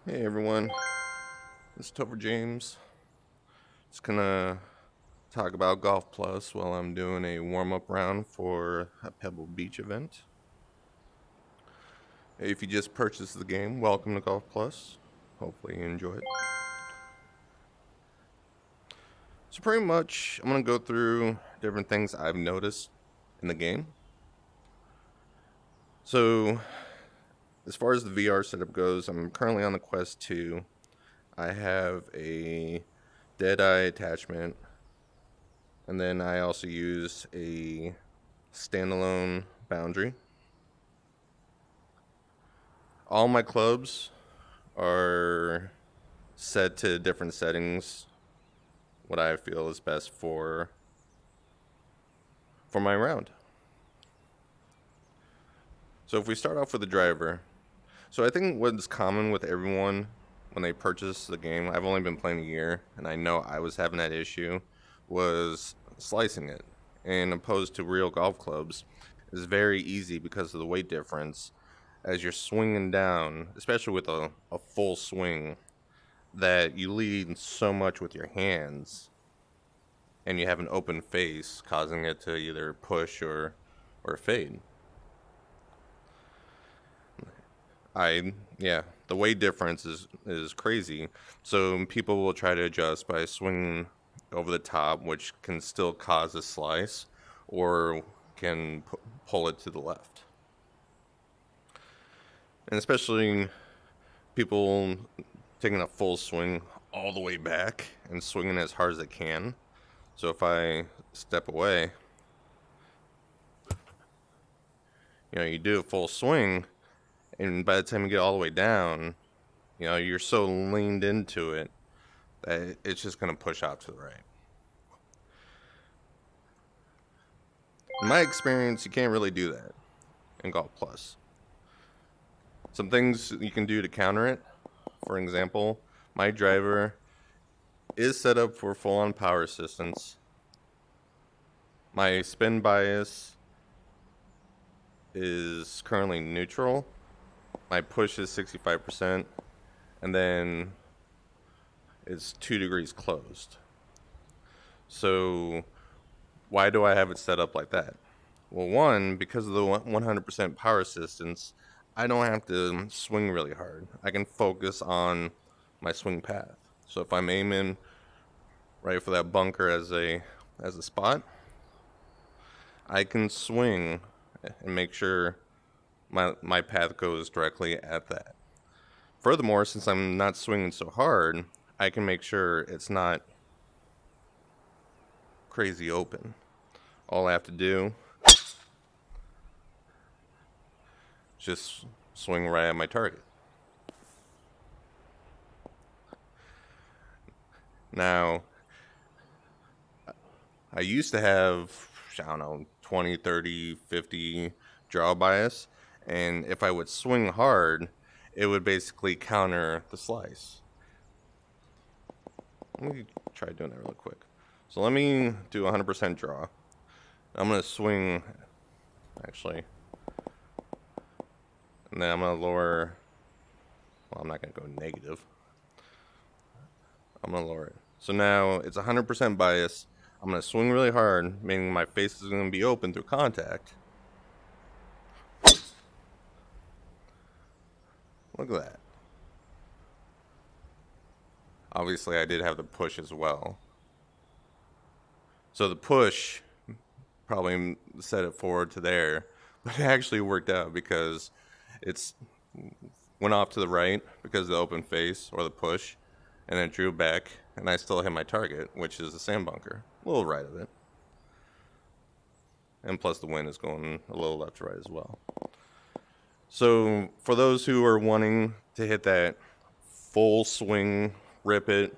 Hey everyone, this is Topher James. Just gonna talk about Golf Plus while I'm doing a warm up round for a Pebble Beach event. Hey, if you just purchased the game, welcome to Golf Plus. Hopefully you enjoy it. So, pretty much, I'm gonna go through different things I've noticed in the game. So, as far as the VR setup goes, I'm currently on the Quest 2. I have a dead eye attachment, and then I also use a standalone boundary. All my clubs are set to different settings, what I feel is best for my round. So if we start off with the driver, so I think what's common with everyone when they purchase the game, I've only been playing a year, and I know I was having that issue, was slicing it. And opposed to real golf clubs, is very easy because of the weight difference. As you're swinging down, especially with a full swing, that you lead so much with your hands and you have an open face, causing it to either push or fade. Yeah, the weight difference is crazy. So people will try to adjust by swinging over the top, which can still cause a slice, or can pull it to the left. And especially people taking a full swing all the way back and swinging as hard as they can. So if I step away, you do a full swing, and by the time you get all the way down, you're so leaned into it that it's just going to push out to the right. In my experience, you can't really do that in Golf Plus. Some things you can do to counter it. For example, my driver is set up for full-on power assistance. My spin bias is currently neutral. My push is 65%, and then it's 2 degrees closed. So why do I have it set up like that? Well, one, because of the 100% power assistance, I don't have to swing really hard. I can focus on my swing path. So if I'm aiming right for that bunker as a spot, I can swing and make sure my path goes directly at that. Furthermore, since I'm not swinging so hard, I can make sure it's not crazy open. All I have to do is just swing right at my target. Now, I used to have, I don't know, 20, 30, 50 draw bias. And if I would swing hard, it would basically counter the slice. Let me try doing that really quick. So let me do 100% draw. I'm going to swing, actually. And then I'm going to lower, well, I'm not going to go negative. I'm going to lower it. So now it's 100% bias. I'm going to swing really hard, meaning my face is going to be open through contact. Look at that. Obviously, I did have the push as well. So the push probably set it forward to there, but it actually worked out because it's went off to the right because of the open face or the push, and then drew back, and I still hit my target, which is the sand bunker, a little right of it. And plus the wind is going a little left to right as well. So for those who are wanting to hit that full swing, rip it,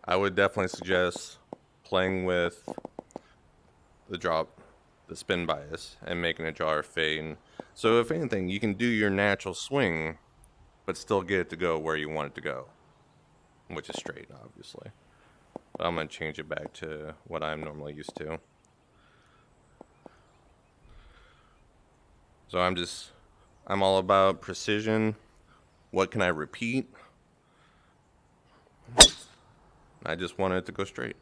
I would definitely suggest playing with the drop, the spin bias, and making a draw or fade. So if anything, you can do your natural swing, but still get it to go where you want it to go, which is straight, obviously. But I'm going to change it back to what I'm normally used to. So I'm all about precision, What can I repeat? I just want it to go straight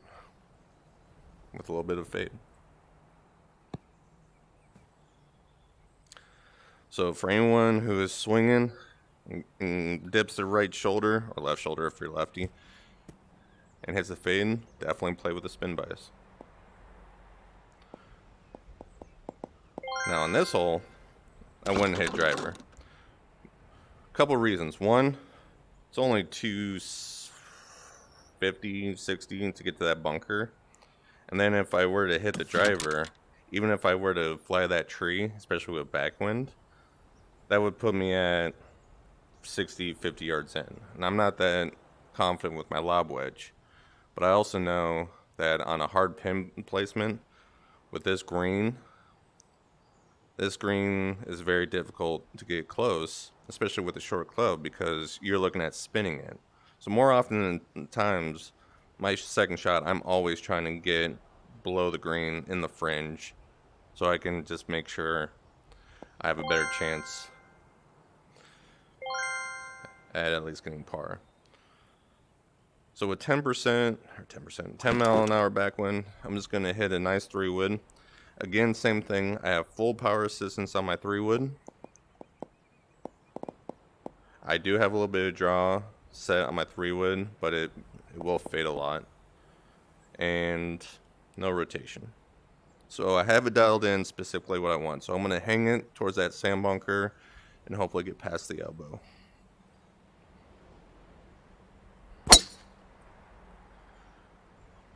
with a little bit of fade. So for anyone who is swinging and dips their right shoulder, or left shoulder if you're lefty, and hits the fade, definitely play with the spin bias. Now on this hole, I wouldn't hit driver. Couple reasons. One, it's only 250, 60 to get to that bunker. And then if I were to hit the driver, even if I were to fly that tree, especially with backwind, that would put me at 60, 50 yards in. And I'm not that confident with my lob wedge. But I also know that on a hard pin placement with this green is very difficult to get close, especially with a short club, because you're looking at spinning it. So more often than times, my second shot, I'm always trying to get below the green in the fringe so I can just make sure I have a better chance at least getting par. So with 10%, 10 mile an hour backwind, I'm just going to hit a nice 3-wood. Again, same thing. I have full power assistance on my 3-wood. I do have a little bit of draw set on my 3-wood, but it will fade a lot. And no rotation. So I have it dialed in specifically what I want. So I'm going to hang it towards that sand bunker and hopefully get past the elbow.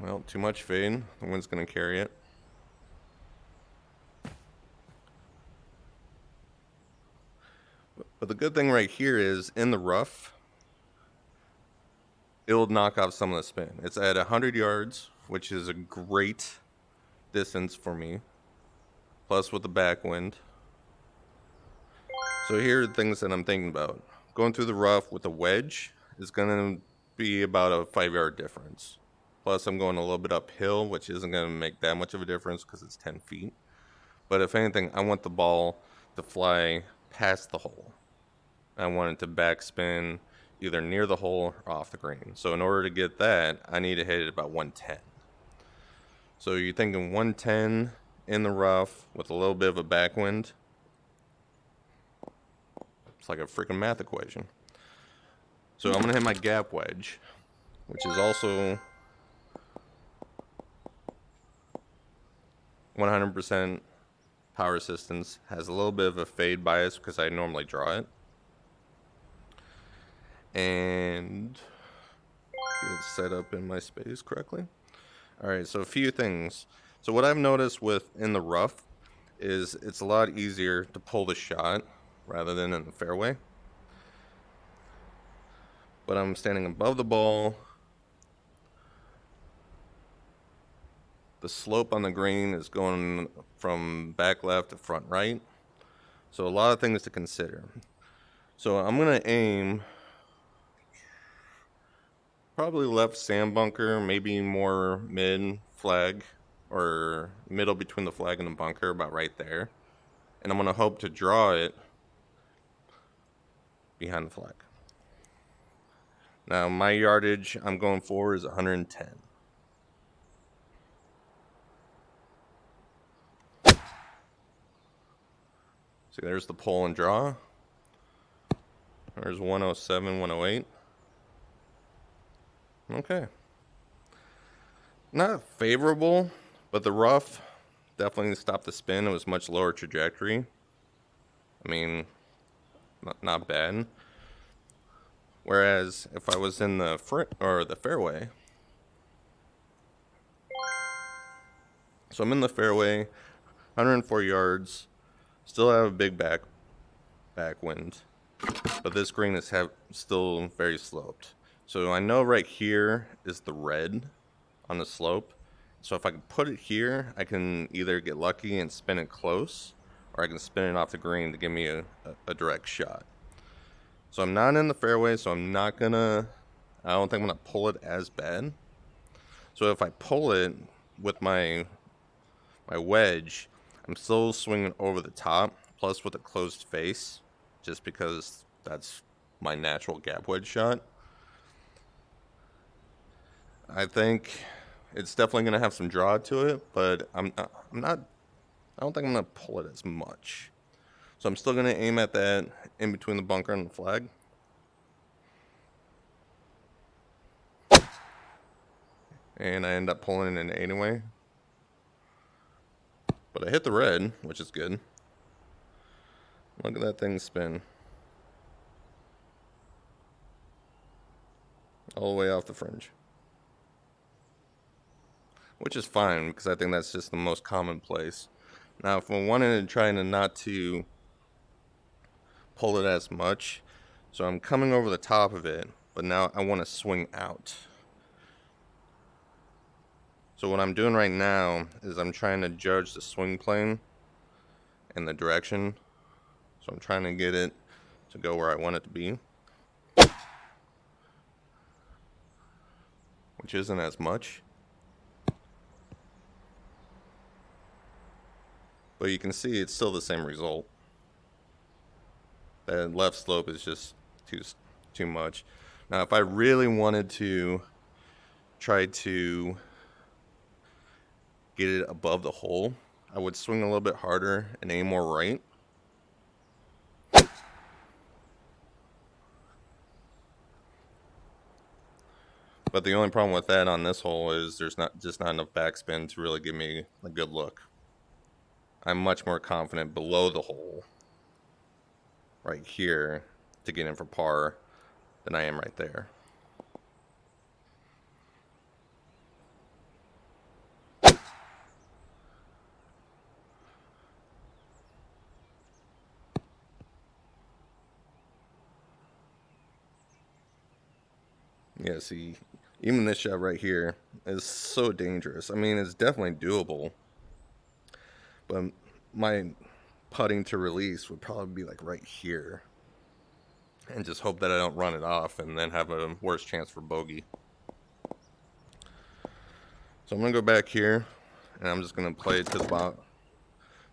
Well, too much fade. The wind's going to carry it. But the good thing right here is in the rough, it'll knock off some of the spin. It's at 100 yards, which is a great distance for me. Plus with the backwind. So here are the things that I'm thinking about. Going through the rough with a wedge is going to be about a 5-yard difference. Plus I'm going a little bit uphill, which isn't going to make that much of a difference because it's 10 feet. But if anything, I want the ball to fly past the hole. I want it to backspin either near the hole or off the green. So in order to get that, I need to hit it about 110. So you're thinking 110 in the rough with a little bit of a backwind. It's like a freaking math equation. So I'm going to hit my gap wedge, which is also 100% power assistance. Has a little bit of a fade bias because I normally draw it. And get it set up in my space correctly. Alright, so a few things. So what I've noticed with in the rough is it's a lot easier to pull the shot rather than in the fairway. But I'm standing above the ball. The slope on the green is going from back left to front right. So a lot of things to consider. So I'm going to aim probably left sand bunker, maybe more mid flag or middle between the flag and the bunker, about right there. And I'm going to hope to draw it behind the flag. Now my yardage I'm going for is 110. See, there's the pull and draw. There's 107, 108. Okay. Not favorable, but the rough definitely stopped the spin. It was much lower trajectory. I mean, not bad. Whereas if I was in the the fairway, so I'm in the fairway, 104 yards, still have a big backwind, but this green is still very sloped. So I know right here is the red on the slope. So if I can put it here, I can either get lucky and spin it close, or I can spin it off the green to give me a direct shot. So I'm not in the fairway, so I don't think I'm gonna pull it as bad. So if I pull it with my wedge, I'm still swinging over the top, plus with a closed face, just because that's my natural gap wedge shot. I think it's definitely going to have some draw to it, but I don't think I'm going to pull it as much. So I'm still going to aim at that in between the bunker and the flag. And I end up pulling it in anyway. But I hit the red, which is good. Look at that thing spin. All the way off the fringe. Which is fine, because I think that's just the most commonplace. Now, if I wanted to try to not to pull it as much, so I'm coming over the top of it, but now I want to swing out. So what I'm doing right now is I'm trying to judge the swing plane and the direction. So I'm trying to get it to go where I want it to be, which isn't as much. But you can see it's still the same result. That left slope is just too much. Now, if I really wanted to try to get it above the hole, I would swing a little bit harder and aim more right. But the only problem with that on this hole is there's not enough backspin to really give me a good look. I'm much more confident below the hole, right here, to get in for par than I am right there. Yeah, see, even this shot right here is so dangerous. I mean, it's definitely doable, but my putting to release would probably be like right here, and just hope that I don't run it off and then have a worse chance for bogey. So I'm gonna go back here, and I'm just gonna play it to the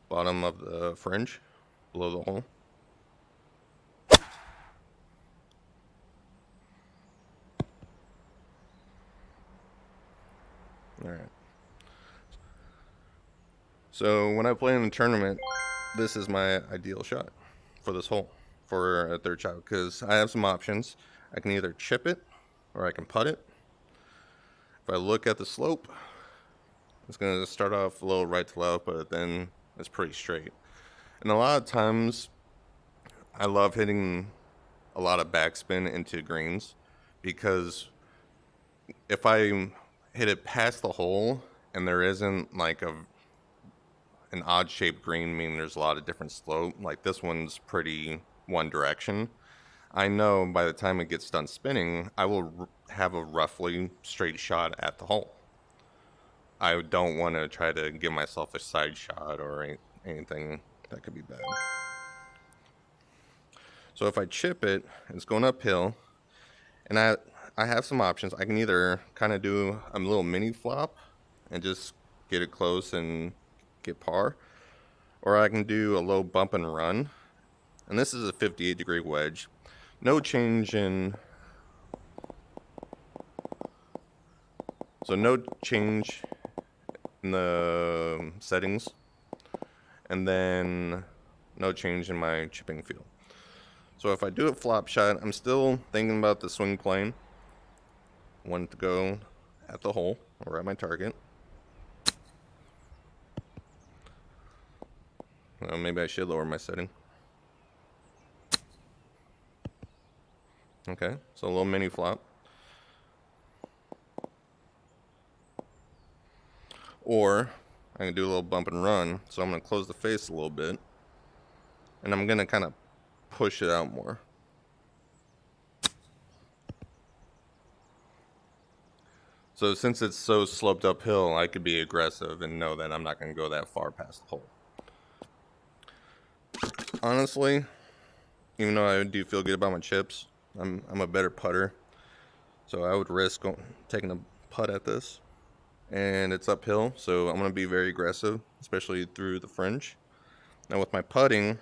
bottom of the fringe, below the hole. All right. So when I play in a tournament, this is my ideal shot for this hole, for a third shot, because I have some options. I can either chip it or I can putt it. If I look at the slope, it's going to start off a little right to left, but then it's pretty straight. And a lot of times, I love hitting a lot of backspin into greens, because if I hit it past the hole and there isn't like an odd shaped green, meaning there's a lot of different slope, like this one's pretty one direction, I know by the time it gets done spinning, I will have a roughly straight shot at the hole. I don't want to try to give myself a side shot or anything that could be bad. So if I chip it, it's going uphill, and I have some options. I can either kind of do a little mini flop and just get it close and get par, or I can do a low bump and run. And this is a 58-degree wedge. No change in... So no change in the settings. And then no change in my chipping feel. So if I do a flop shot, I'm still thinking about the swing plane. I want it to go at the hole or at my target. Maybe I should lower my setting. Okay, so a little mini flop. Or I can do a little bump and run. So I'm going to close the face a little bit. And I'm going to kind of push it out more. So since it's so sloped uphill, I could be aggressive and know that I'm not going to go that far past the hole. Honestly, even though I do feel good about my chips, I'm a better putter. So I would risk taking a putt at this. And it's uphill, so I'm going to be very aggressive, especially through the fringe. Now with my putting,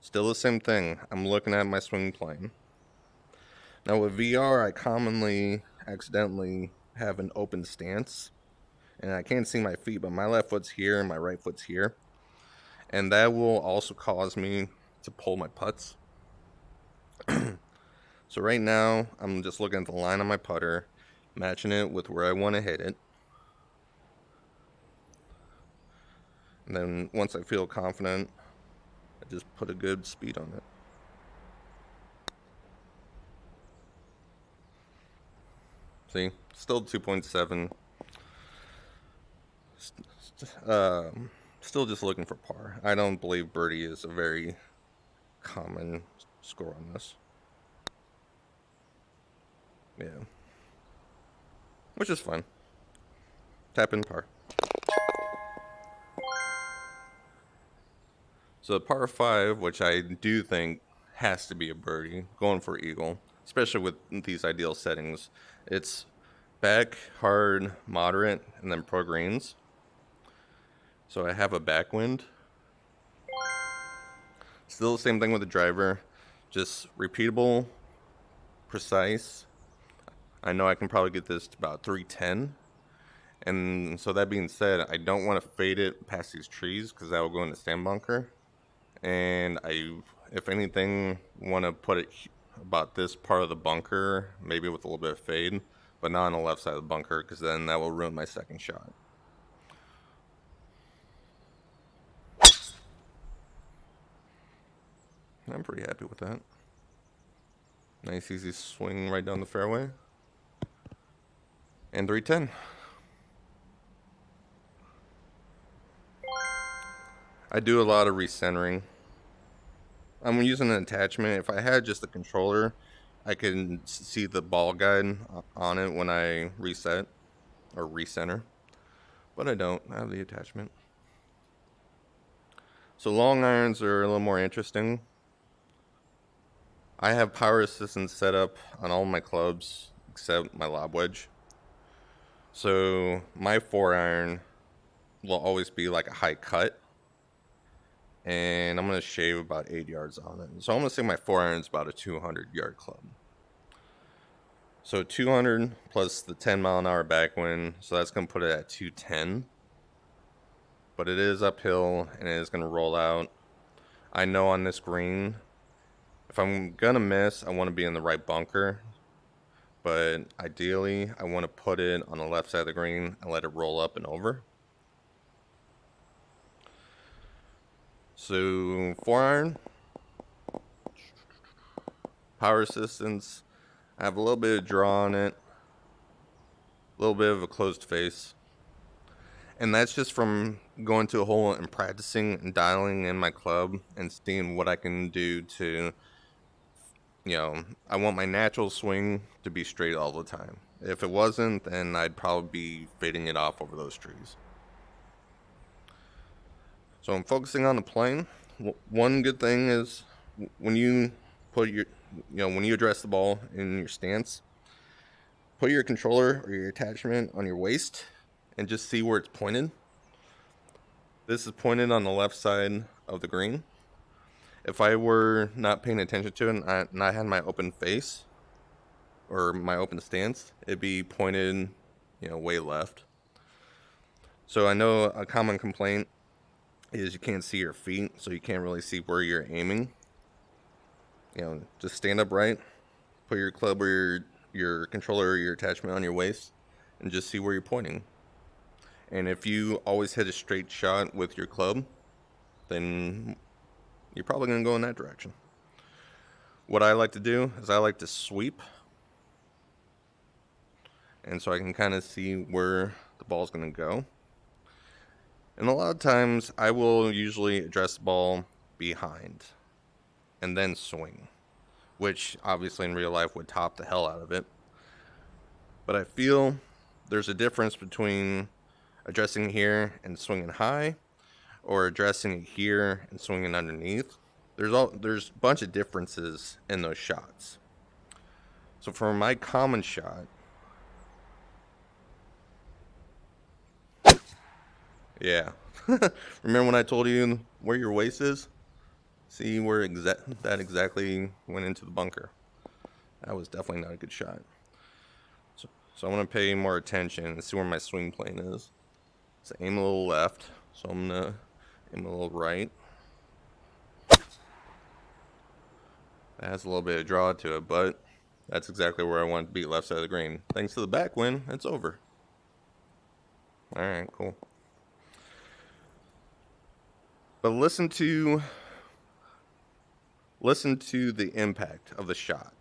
still the same thing. I'm looking at my swing plane. Now with VR, I commonly accidentally have an open stance, and I can't see my feet, but my left foot's here and my right foot's here, and that will also cause me to pull my putts. So right now, I'm just looking at the line on my putter, matching it with where I want to hit it. And then once I feel confident, I just put a good speed on it. See, still 2.7. Still just looking for par. I don't believe birdie is a very common score on this. Yeah. Which is fun. Tap in par. So par 5, which I do think has to be a birdie, going for eagle, especially with these ideal settings. It's back, hard, moderate, and then pro greens. So I have a backwind. Still the same thing with the driver, just repeatable, precise. I know I can probably get this to about 310. And so that being said, I don't want to fade it past these trees because that will go into stand bunker. And I, if anything, want to put it about this part of the bunker, maybe with a little bit of fade, but not on the left side of the bunker because then that will ruin my second shot. I'm pretty happy with that. Nice easy swing right down the fairway. And 310. I do a lot of recentering. I'm using an attachment. If I had just the controller, I can see the ball guide on it when I reset or recenter. But I don't. I have the attachment. So long irons are a little more interesting. I have power assistance set up on all my clubs except my lob wedge. So my 4-iron will always be like a high cut. And I'm going to shave about 8 yards on it. So I'm going to say my 4-iron is about a 200-yard club. So 200 plus the 10-mile-an-hour backwind. So that's going to put it at 210. But it is uphill and it is going to roll out. I know on this green, if I'm going to miss, I want to be in the right bunker. But ideally, I want to put it on the left side of the green and let it roll up and over. So 4-iron, power assistance. I have a little bit of draw on it, a little bit of a closed face. And that's just from going to a hole and practicing and dialing in my club and seeing what I can do to, I want my natural swing to be straight all the time. If it wasn't, then I'd probably be fading it off over those trees. So I'm focusing on the plane. One good thing is when you put when you address the ball in your stance, put your controller or your attachment on your waist and just see where it's pointed. This is pointed on the left side of the green. If I were not paying attention to it and I had my open face or my open stance, it'd be pointed, way left. So I know a common complaint is you can't see your feet, so you can't really see where you're aiming. Just stand upright, put your club or your controller or your attachment on your waist, and just see where you're pointing. And if you always hit a straight shot with your club, then you're probably going to go in that direction. What I like to do is I like to sweep, and so I can kind of see where the ball's going to go. And a lot of times I will usually address the ball behind and then swing, which obviously in real life would top the hell out of it. But I feel there's a difference between addressing here and swinging high or addressing it here and swinging underneath. There's a bunch of differences in those shots. So for my common shot, yeah. Remember when I told you where your waist is? See where that exactly went into the bunker. That was definitely not a good shot. So I want to pay more attention and see where my swing plane is. So aim a little left. So I'm going to aim a little right. That has a little bit of draw to it, but that's exactly where I want to be, left side of the green. Thanks to the backwind, it's over. Alright, cool. But listen to the impact of the shot.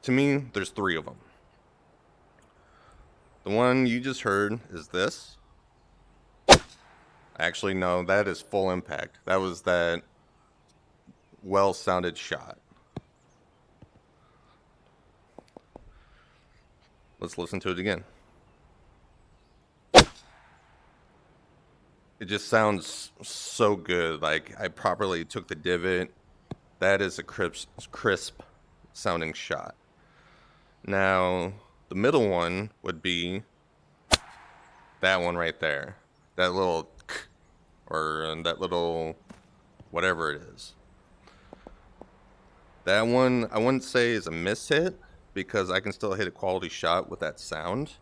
To me, there's 3 of them. The one you just heard is this. Actually, no, that is full impact. That was that well-sounded shot. Let's listen to it again. It just sounds so good. Like I properly took the divot. That is a crisp sounding shot. Now, the middle one would be that one right there. That little or that little whatever it is. That one I wouldn't say is a miss hit because I can still hit a quality shot with that sound.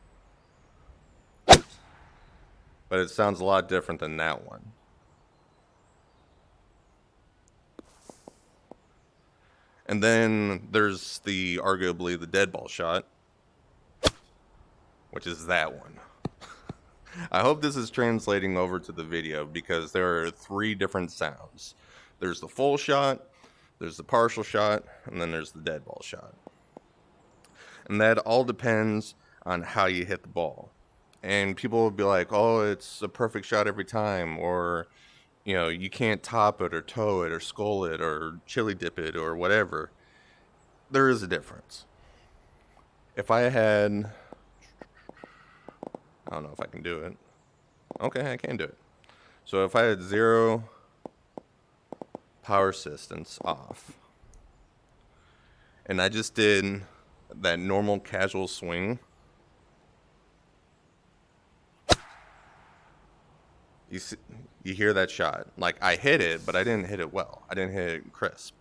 But it sounds a lot different than that one. And then there's arguably the dead ball shot, which is that one. I hope this is translating over to the video because there are 3 different sounds. There's the full shot, there's the partial shot, and then there's the dead ball shot. And that all depends on how you hit the ball. And people will be like, oh, it's a perfect shot every time, or, you know, you can't top it or toe it or skull it or chili dip it or whatever. There is a difference. If I had, I don't know if I can do it. Okay, I can do it. So if I had 0 power assistance off, and I just did that normal casual swing, you hear that shot. Like I hit it, but I didn't hit it well. I didn't hit it crisp.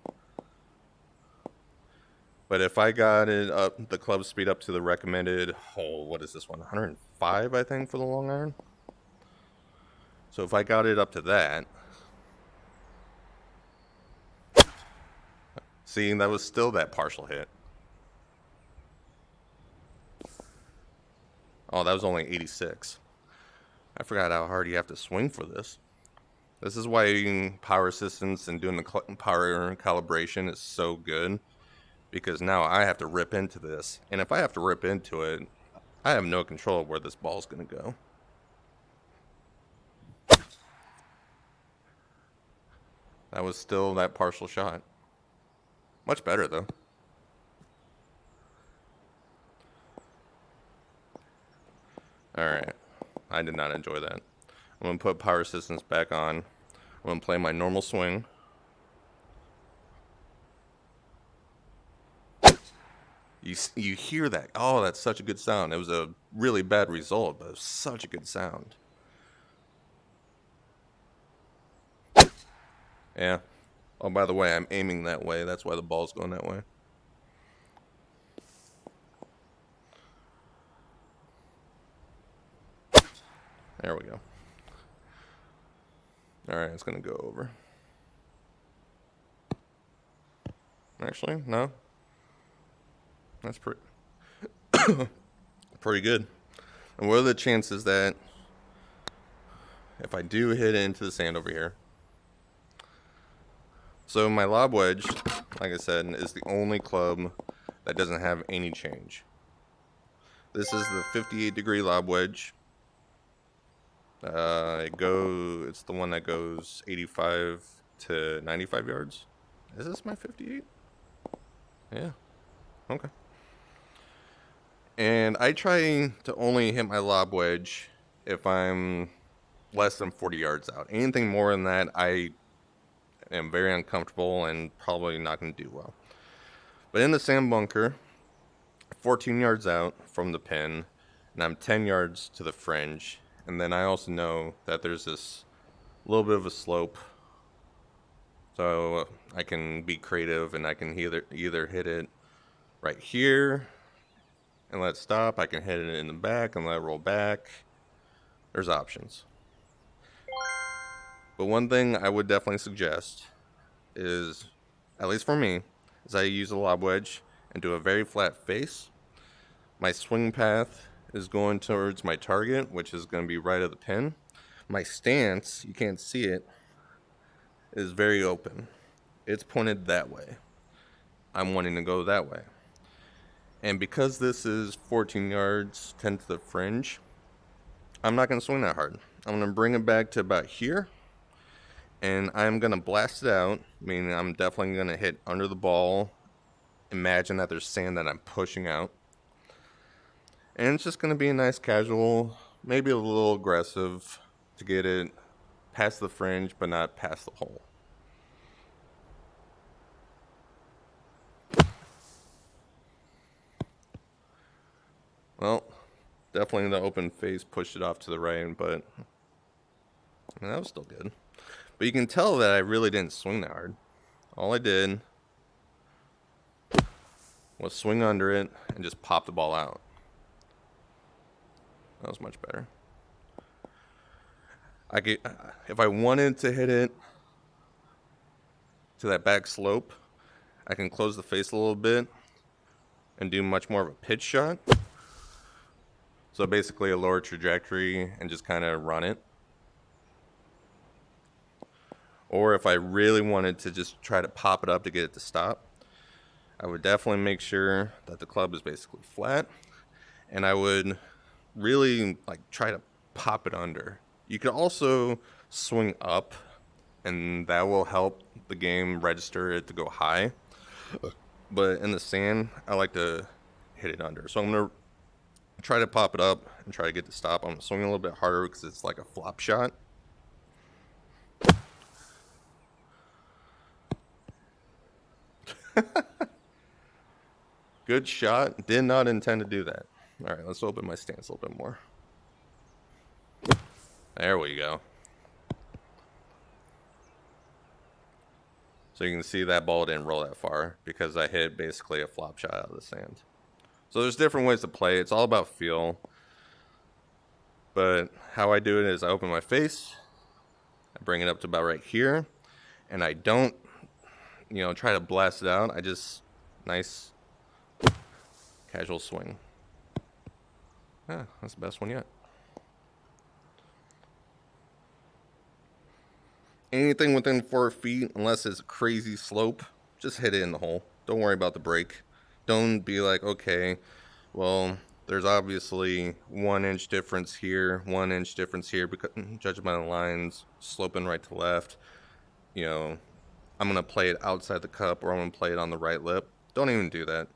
But if I got it up, the club speed up to the recommended, what is this one? 105, I think, for the long iron. So if I got it up to that, see, that was still that partial hit. Oh, that was only 86. I forgot how hard you have to swing for this. This is why power assistance and doing the power calibration is so good. Because now I have to rip into this. And if I have to rip into it, I have no control of where this ball's going to go. That was still that partial shot. Much better, though. Alright. I did not enjoy that. I'm going to put power assistance back on. I'm going to play my normal swing. You hear that. Oh, that's such a good sound. It was a really bad result, but it was such a good sound. Yeah. Oh, by the way, I'm aiming that way. That's why the ball's going that way. There we go. Alright, it's going to go over. Actually, no. That's pretty good. And what are the chances that if I do hit it into the sand over here? So my lob wedge, like I said, is the only club that doesn't have any change. This is the 58-degree lob wedge. It's the one that goes 85 to 95 yards. Is this my 58? Yeah. Okay. And I try to only hit my lob wedge if I'm less than 40 yards out. Anything more than that, I am very uncomfortable and probably not going to do well. But in the sand bunker, 14 yards out from the pin, and I'm 10 yards to the fringe. And then I also know that there's this little bit of a slope So I can be creative and I can either hit it right here and let it stop. I can hit it in the back and let it roll back. There's options. But one thing I would definitely suggest is, at least for me, is I use a lob wedge and do a very flat face. My swing path is going towards my target, which is going to be right at the pin. My stance, you can't see it, is very open. It's pointed that way. I'm wanting to go that way. And because this is 14 yards, 10 to the fringe, I'm not going to swing that hard. I'm going to bring it back to about here, and I'm going to blast it out, meaning I'm definitely going to hit under the ball. Imagine that there's sand that I'm pushing out. And it's just going to be a nice casual, maybe a little aggressive to get it past the fringe, but not past the hole. Well, definitely the open face pushed it off to the right, but I mean, that was still good. But you can tell that I really didn't swing that hard. All I did was swing under it and just pop the ball out. That was much better. If I wanted to hit it to that back slope, I can close the face a little bit and do much more of a pitch shot. So basically a lower trajectory and just kind of run it. Or if I really wanted to just try to pop it up to get it to stop, I would definitely make sure that the club is basically flat, and I would really try to pop it under. You could also swing up, and that will help the game register it to go high. But in the sand, I like to hit it under. So I'm going to try to pop it up and try to get the stop. I'm swinging a little bit harder because it's like a flop shot. Good shot. Did not intend to do that. All right, let's open my stance a little bit more. There we go. So you can see that ball didn't roll that far because I hit basically a flop shot out of the sand. So there's different ways to play. It's all about feel. But how I do it is I open my face, I bring it up to about right here, and I don't, try to blast it out. I just, nice, casual swing. Yeah, that's the best one yet. Anything within 4 feet, unless it's a crazy slope, just hit it in the hole. Don't worry about the break. Don't be like, okay, well, there's obviously 1 inch difference here, 1 inch difference here, because judging by the lines sloping right to left, I'm going to play it outside the cup or I'm going to play it on the right lip. Don't even do that.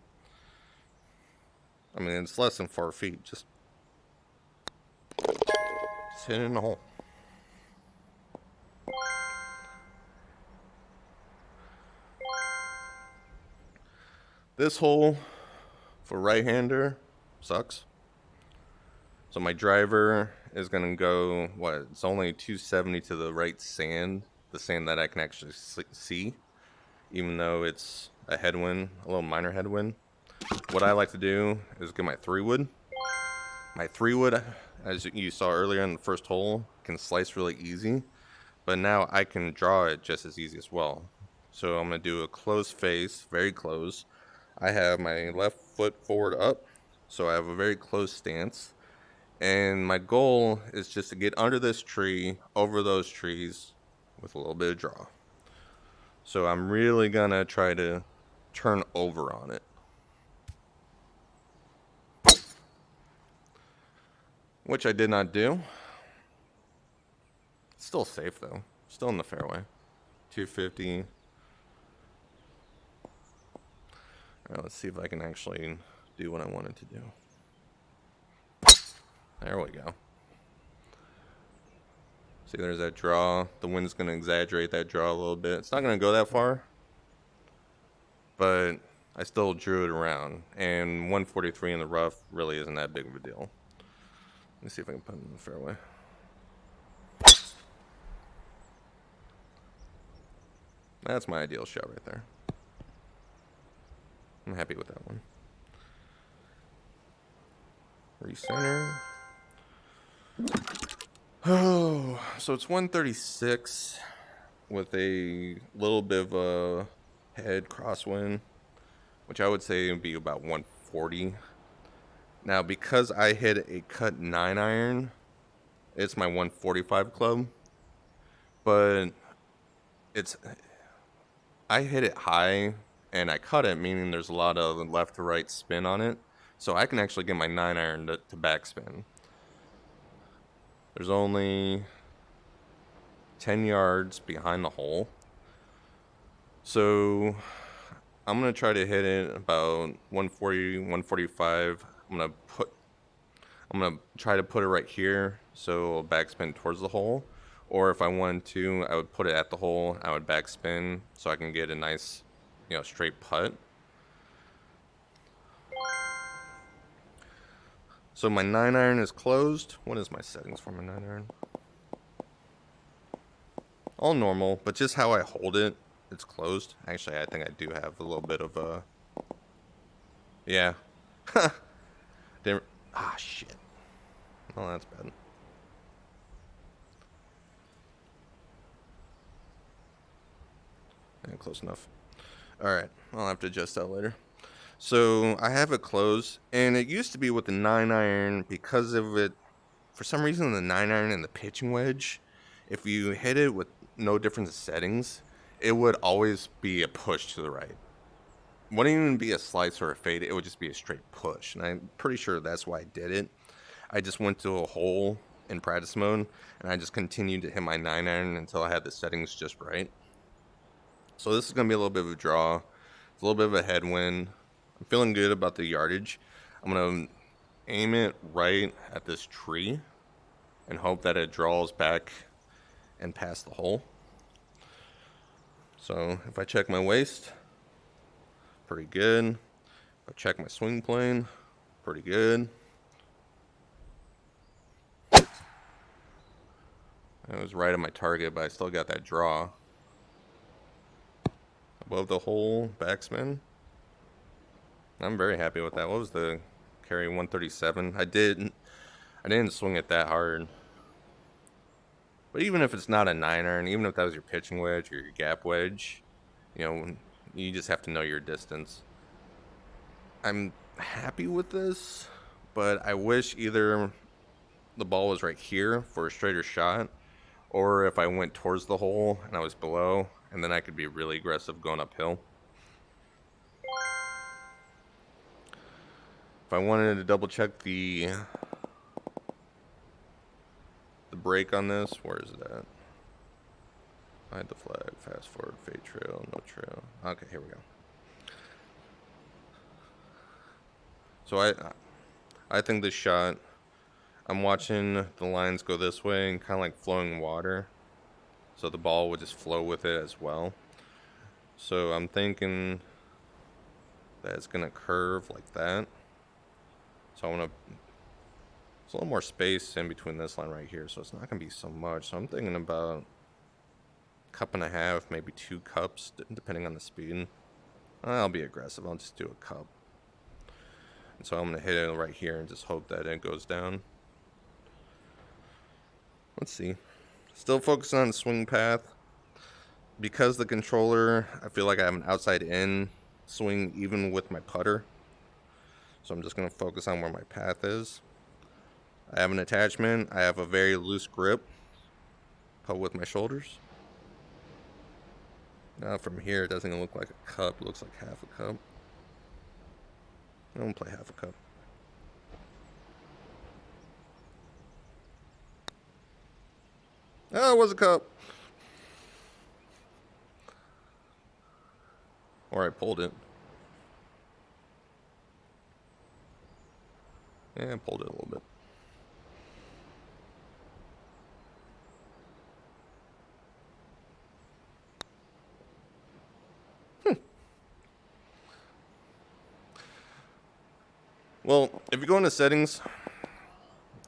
I mean, it's less than 4 feet. Just hit it in the hole. This hole for right-hander sucks. So my driver is going to go, it's only 270 to the right sand, the sand that I can actually see, even though it's a headwind, a little minor headwind. What I like to do is get my 3-wood. My 3-wood, as you saw earlier in the first hole, can slice really easy, but now I can draw it just as easy as well. So I'm going to do a closed face, very close. I have my left foot forward up, so I have a very close stance. And my goal is just to get under this tree, over those trees, with a little bit of draw. So I'm really going to try to turn over on it. Which I did not do. Still safe, though. Still in the fairway. 250. All right, let's see if I can actually do what I wanted to do. There we go. See, there's that draw. The wind's going to exaggerate that draw a little bit. It's not going to go that far, but I still drew it around. And 143 in the rough really isn't that big of a deal. Let me see if I can put it in the fairway. That's my ideal shot right there. I'm happy with that one. Recenter. Oh, so it's 136 with a little bit of a head crosswind, which I would say would be about 140. Now, because I hit a cut 9 iron, it's my 145 club, but it's I hit it high and I cut it, meaning there's a lot of left to right spin on it, so I can actually get my 9 iron to backspin. There's only 10 yards behind the hole, so I'm gonna try to hit it about 140, 145. I'm gonna try to put it right here, so backspin towards the hole. Or if I wanted to, I would put it at the hole. I would backspin so I can get a nice, straight putt. So my 9 iron is closed. What is my settings for my 9 iron? All normal, but just how I hold it, it's closed. Actually, I think I do have a little bit of a... Yeah. Didn't... Ah, shit. Oh, that's bad. Yeah, close enough. Alright, I'll have to adjust that later. So I have it closed, and it used to be with the 9 iron because of it. For some reason, the 9 iron and the pitching wedge, if you hit it with no difference in settings, it would always be a push to the right. It wouldn't even be a slice or a fade, it would just be a straight push. And I'm pretty sure that's why I did it. I just went to a hole in practice mode, and I just continued to hit my 9 iron until I had the settings just right. So this is going to be a little bit of a draw. It's a little bit of a headwind. I'm feeling good about the yardage. I'm going to aim it right at this tree and hope that it draws back and past the hole. So if I check my waist, pretty good. If I check my swing plane, pretty good. It was right at my target, but I still got that draw. Above the hole, backspin. I'm very happy with that. What was the carry? 137. I didn't swing it that hard. But even if it's not a 9 iron, even if that was your pitching wedge or your gap wedge, you just have to know your distance. I'm happy with this, but I wish either the ball was right here for a straighter shot, or if I went towards the hole and I was below, and then I could be really aggressive going uphill. If I wanted to double check the break on this, where is it at? Hide the flag, fast forward, fade trail, no trail. Okay, here we go. So I think this shot, I'm watching the lines go this way and kind of like flowing water. So the ball would just flow with it as well. So I'm thinking that it's going to curve like that. So I want to... There's a little more space in between this line right here, so it's not going to be so much. So I'm thinking about 1.5 cups, maybe 2 cups, depending on the speed. I'll be aggressive. I'll just do a cup. And so I'm going to hit it right here and just hope that it goes down. Let's see. Still focusing on the swing path. Because the controller, I feel like I have an outside in swing even with my putter. So I'm just going to focus on where my path is. I have an attachment. I have a very loose grip. Putt with my shoulders. Now from here, it doesn't look like a cup. It looks like half a cup. I'm going to play half a cup. Oh, it was a cup. Or I pulled it. Yeah, I pulled it a little bit. Well, if you go into settings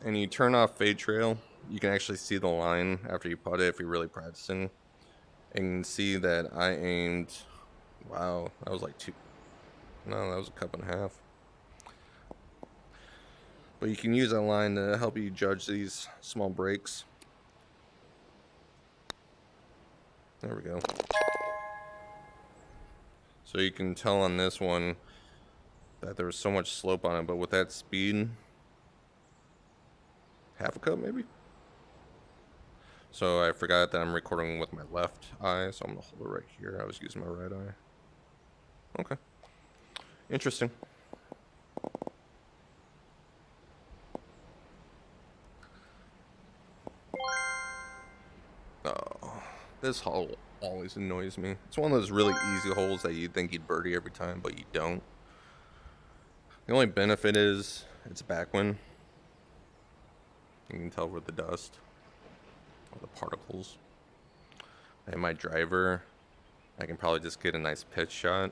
and you turn off fade trail, you can actually see the line after you putt it if you're really practicing. And you can see that I aimed, wow, that was like two, no, that was a cup and a half. But you can use that line to help you judge these small breaks. There we go. So you can tell on this one that there was so much slope on it, but with that speed, half a cup maybe? So I forgot that I'm recording with my left eye, so I'm gonna hold it right here. I was using my right eye. Okay. Interesting. Oh, this hole always annoys me. It's one of those really easy holes that you think you'd birdie every time, but you don't. The only benefit is it's backwind. You can tell with the dust or the particles. And my driver, I can probably just get a nice pitch shot.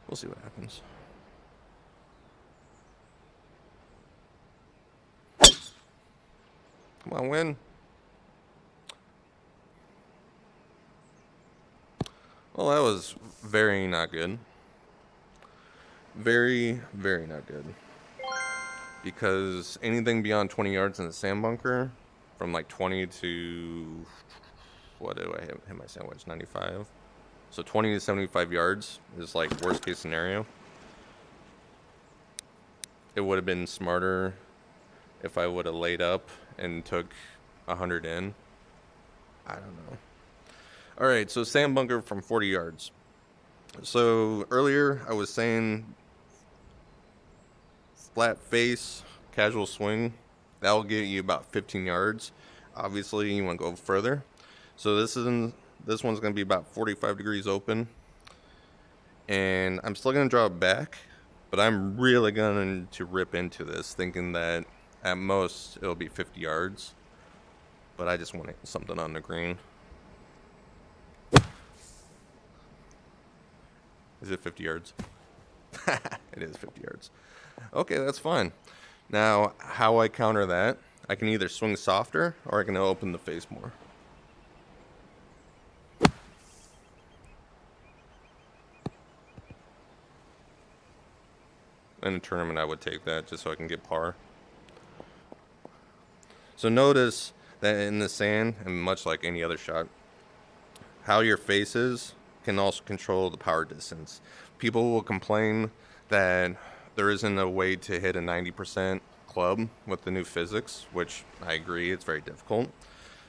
We'll see what happens. Come on, win. Well, that was very not good. Very, very not good. Because anything beyond 20 yards in the sand bunker, from like 20 to, what do I hit my sand wedge? 95. So 20 to 75 yards is like worst case scenario. It would have been smarter if I would have laid up and took 100 in. I don't know. All right, so sand bunker from 40 yards. So earlier I was saying flat face, casual swing, that'll get you about 15 yards. Obviously, you want to go further. So this one's going to be about 45 degrees open. And I'm still going to draw it back, but I'm really going to rip into this, thinking that at most it'll be 50 yards. But I just want something on the green. Is it 50 yards? It is 50 yards. Okay, that's fine. Now, how I counter that, I can either swing softer or I can open the face more. In a tournament, I would take that just so I can get par. So notice that in the sand, and much like any other shot, how your face is can also control the power distance. People will complain that there isn't a way to hit a 90% club with the new physics, which I agree, it's very difficult.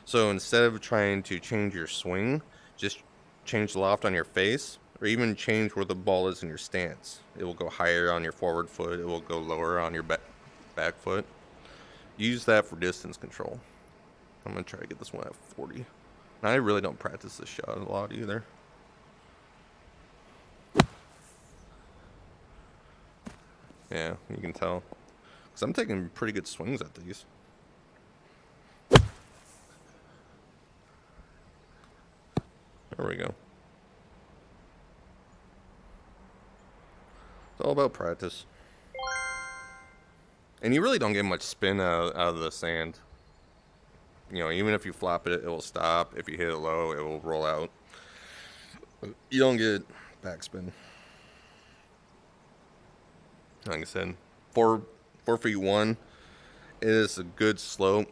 So instead of trying to change your swing, just change the loft on your face, or even change where the ball is in your stance. It will go higher on your forward foot, it will go lower on your back foot. Use that for distance control. I'm going to try to get this one at 40. Now, I really don't practice this shot a lot either. Yeah, you can tell. Because I'm taking pretty good swings at these. There we go. It's all about practice. And you really don't get much spin out of the sand. You know, even if you flop it, it will stop. If you hit it low, it will roll out. You don't get backspin. Like I said, 4 feet 1 is a good slope.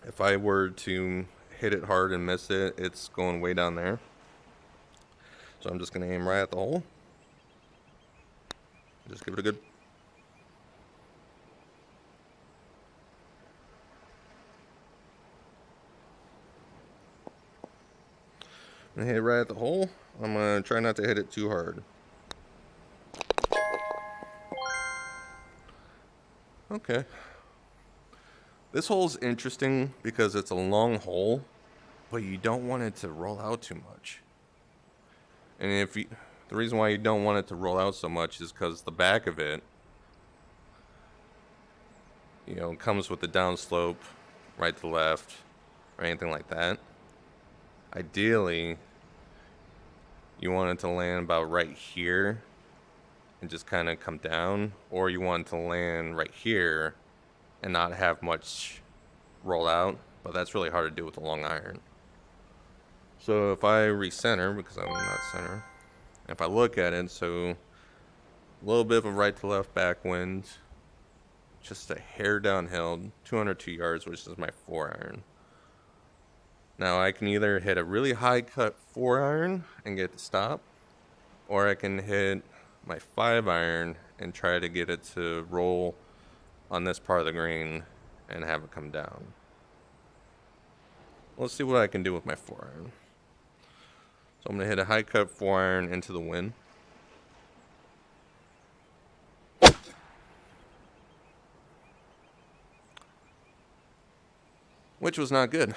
If I were to hit it hard and miss it, it's going way down there. So I'm just going to aim right at the hole. Just give it a good. I'm going to hit it right at the hole. I'm going to try not to hit it too hard. Okay. This hole's interesting because it's a long hole, but you don't want it to roll out too much. And the reason why you don't want it to roll out so much is because the back of it, you know, comes with the downslope, right to left, or anything like that. Ideally, you want it to land about right here and just kind of come down, or you want it to land right here and not have much roll out. but that's really hard to do with a long iron. So if I recenter, because I'm not center, if I look at it, so a little bit of a right to left backwind, just a hair downhill, 202 yards, which is my 4-iron. Now I can either hit a really high cut 4-iron and get to stop, or I can hit my 5-iron and try to get it to roll on this part of the green and have it come down. Let's see what I can do with my 4-iron. So I'm going to hit a high cut 4-iron into the wind. Which was not good.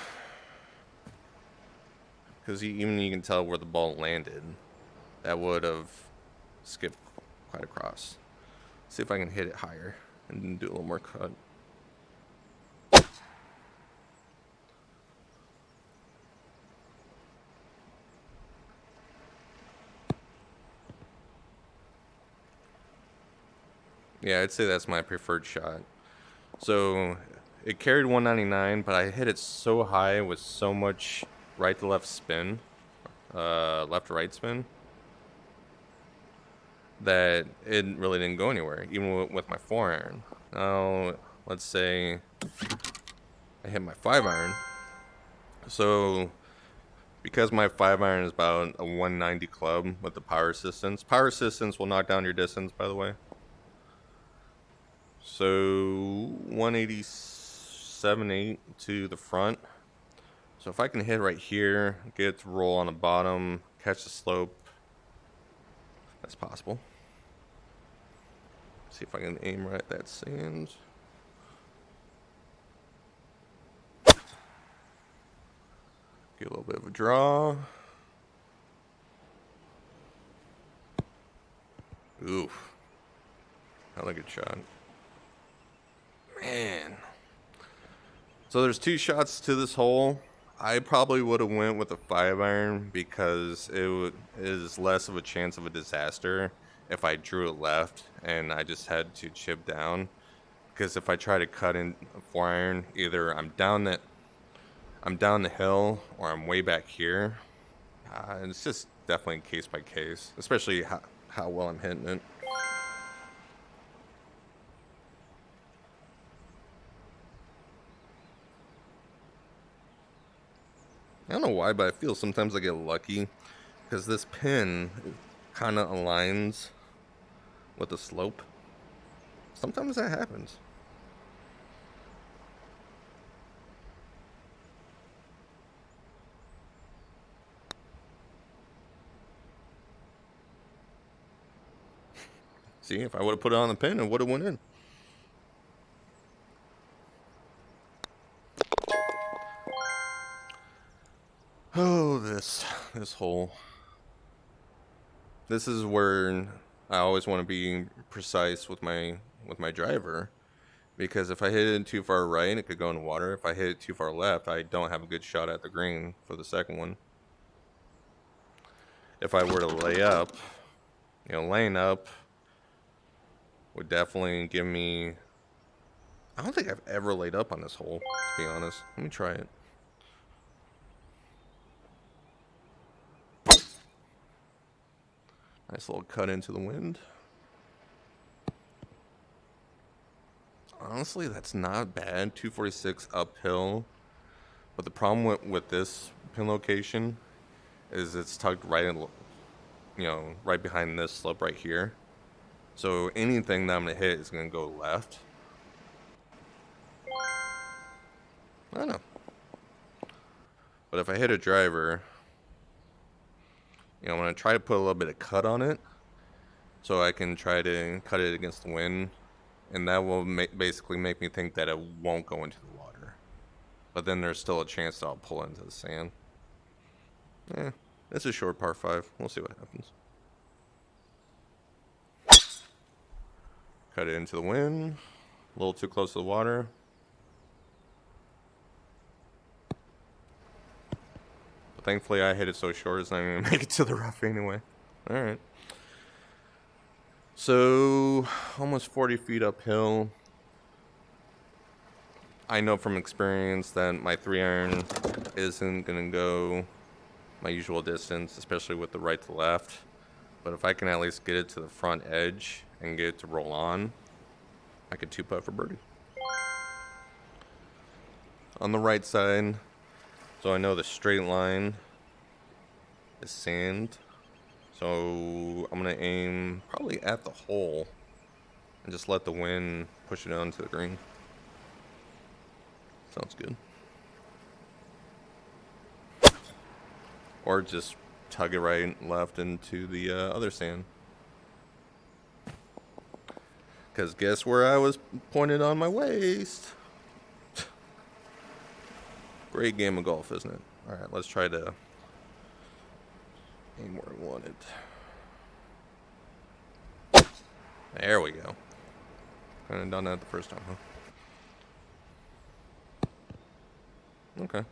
Because even you can tell where the ball landed. That would have skipped quite across. See if I can hit it higher and do a little more cut. Yeah, I'd say that's my preferred shot. So it carried 199, but I hit it so high with so much right to left spin, left to right spin, that it really didn't go anywhere, even with my 4-iron. Now, let's say I hit my 5-iron. So because my 5-iron is about a 190 club with the power assistance will knock down your distance, by the way. So 187.8 to the front. So if I can hit right here, get it to roll on the bottom, catch the slope, that's possible. See if I can aim right at that sand. Get a little bit of a draw. Oof. Not a good shot. Man. So there's 2 shots to this hole. I probably would have went with a 5-iron because it is less of a chance of a disaster if I drew it left and I just had to chip down. Because if I try to cut in a 4-iron, either I'm down the hill or I'm way back here. It's just definitely case by case, especially how well I'm hitting it. I don't know why, but I feel sometimes I get lucky because this pin kind of aligns with the slope. Sometimes that happens. See, if I would have put it on the pin, it would have went in. Oh, this hole. This is where I always want to be precise with my driver, because if I hit it too far right, it could go in the water. If I hit it too far left, I don't have a good shot at the green for the second one. If I were to lay up, laying up would definitely give me... I don't think I've ever laid up on this hole, to be honest. Let me try it. Nice little cut into the wind. Honestly, that's not bad. 246 uphill. But the problem with this pin location is it's tucked right in, right behind this slope right here. So anything that I'm going to hit is going to go left. I don't know. But if I hit a driver, I'm going to try to put a little bit of cut on it so I can try to cut it against the wind. And that will basically make me think that it won't go into the water. But then there's still a chance that I'll pull into the sand. It's a short par 5. We'll see what happens. Cut it into the wind. A little too close to the water. But thankfully I hit it so short it's not even going to make it to the rough anyway. Alright. So, almost 40 feet uphill. I know from experience that my 3-iron isn't going to go my usual distance, especially with the right to left. But if I can at least get it to the front edge and get it to roll on, I could 2-putt for birdie. On the right side, so I know the straight line is sand. So I'm going to aim probably at the hole and just let the wind push it onto the green. Sounds good. Or just tug it right and left into the other sand. Because guess where I was pointed on my waist? Great game of golf, isn't it? Alright, let's try to aim where I want it. There we go. Kind of done that the first time, huh? Okay.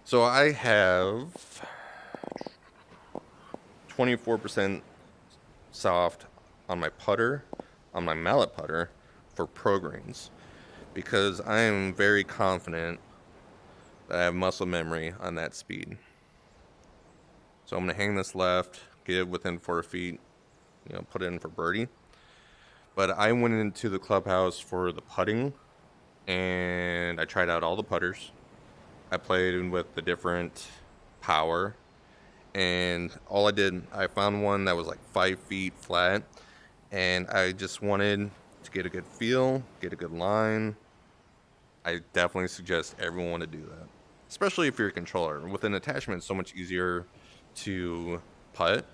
So I have 24% soft on my putter, on my mallet putter for pro greens, because I am very confident that I have muscle memory on that speed. So I'm going to hang this left, get it within 4 feet, put it in for birdie. But I went into the clubhouse for the putting, and I tried out all the putters. I played with the different power, and all I did, I found one that was like 5 feet flat, and I just wanted to get a good feel, get a good line. I definitely suggest everyone to do that, especially if you're a controller. With an attachment, it's so much easier to putt,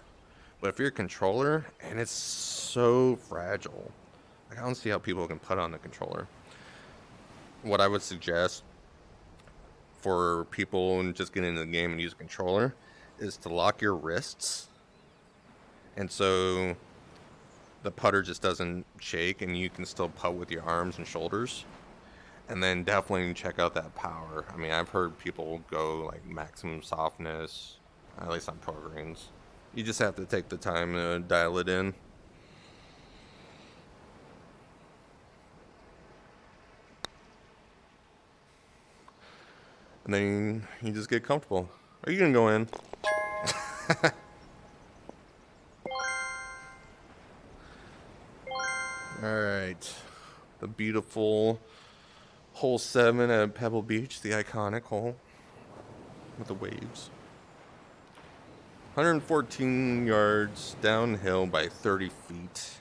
but if you're a controller, and it's so fragile, I don't see how people can putt on the controller. What I would suggest for people just getting into the game and use a controller is to lock your wrists, and so the putter just doesn't shake and you can still putt with your arms and shoulders. And then definitely check out that power. I mean, I've heard people go like maximum softness, at least on pro greens. You just have to take the time to dial it in. And then you just get comfortable. Are you gonna go in? Alright. The beautiful hole 7 at Pebble Beach, the iconic hole with the waves. 114 yards downhill by 30 feet,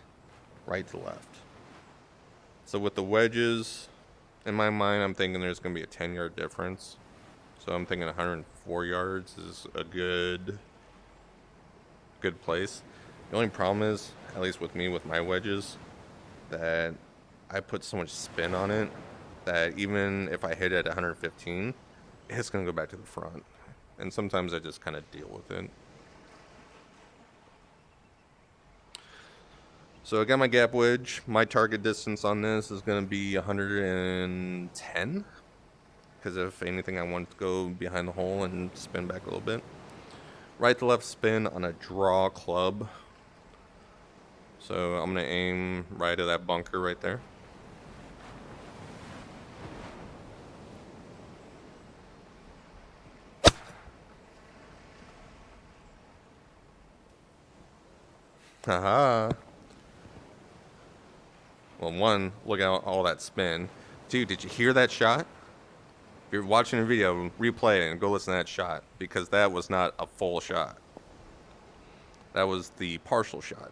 right to left. So with the wedges, in my mind, I'm thinking there's going to be a 10-yard difference. So I'm thinking 104 yards is a good place. The only problem is, at least with me, with my wedges, that I put so much spin on it that even if I hit it at 115, it's going to go back to the front. And sometimes I just kind of deal with it. So I got my gap wedge. My target distance on this is going to be 110. Because if anything, I want to go behind the hole and spin back a little bit. Right to left spin on a draw club. So I'm going to aim right at that bunker right there. Haha. Well, one, look at all that spin. Dude, did you hear that shot? If you're watching a video, replay it and go listen to that shot, because that was not a full shot. That was the partial shot.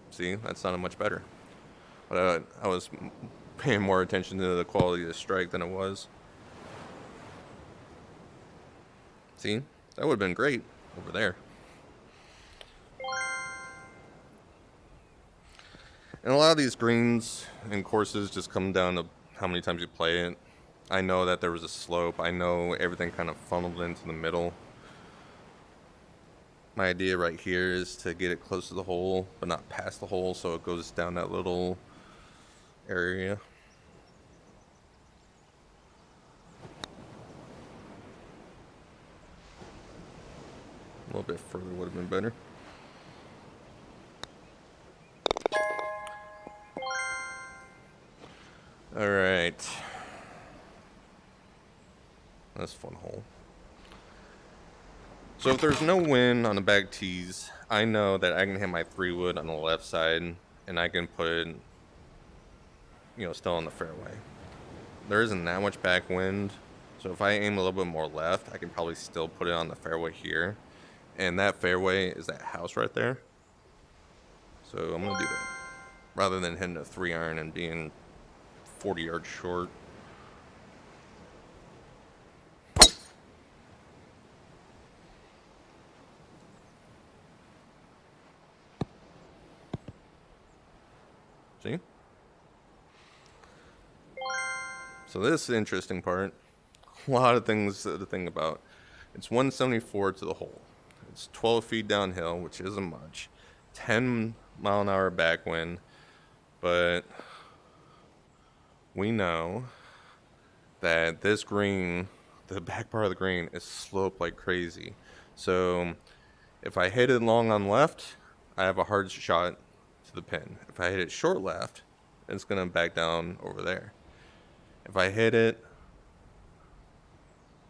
See, that sounded much better. But I was paying more attention to the quality of the strike than it was. See, that would have been great over there. And a lot of these greens and courses just come down to how many times you play it. I know that there was a slope. I know everything kind of funneled into the middle. My idea right here is to get it close to the hole, but not past the hole, so it goes down that little area. A little bit further would have been better. All right. That's a fun hole. So if there's no wind on the back tees, I know that I can hit my 3-wood on the left side, and I can put it, still on the fairway. There isn't that much back wind, so if I aim a little bit more left, I can probably still put it on the fairway here. And that fairway is that house right there. So I'm going to do that. Rather than hitting a 3-iron and being 40 yards short. See? So this is the interesting part. A lot of things to think about. It's 174 to the hole. It's 12 feet downhill, which isn't much. 10-mile-an-hour backwind. But we know that this green, the back part of the green, is sloped like crazy. So if I hit it long on left, I have a hard shot to the pin. If I hit it short left, it's going to back down over there. If I hit it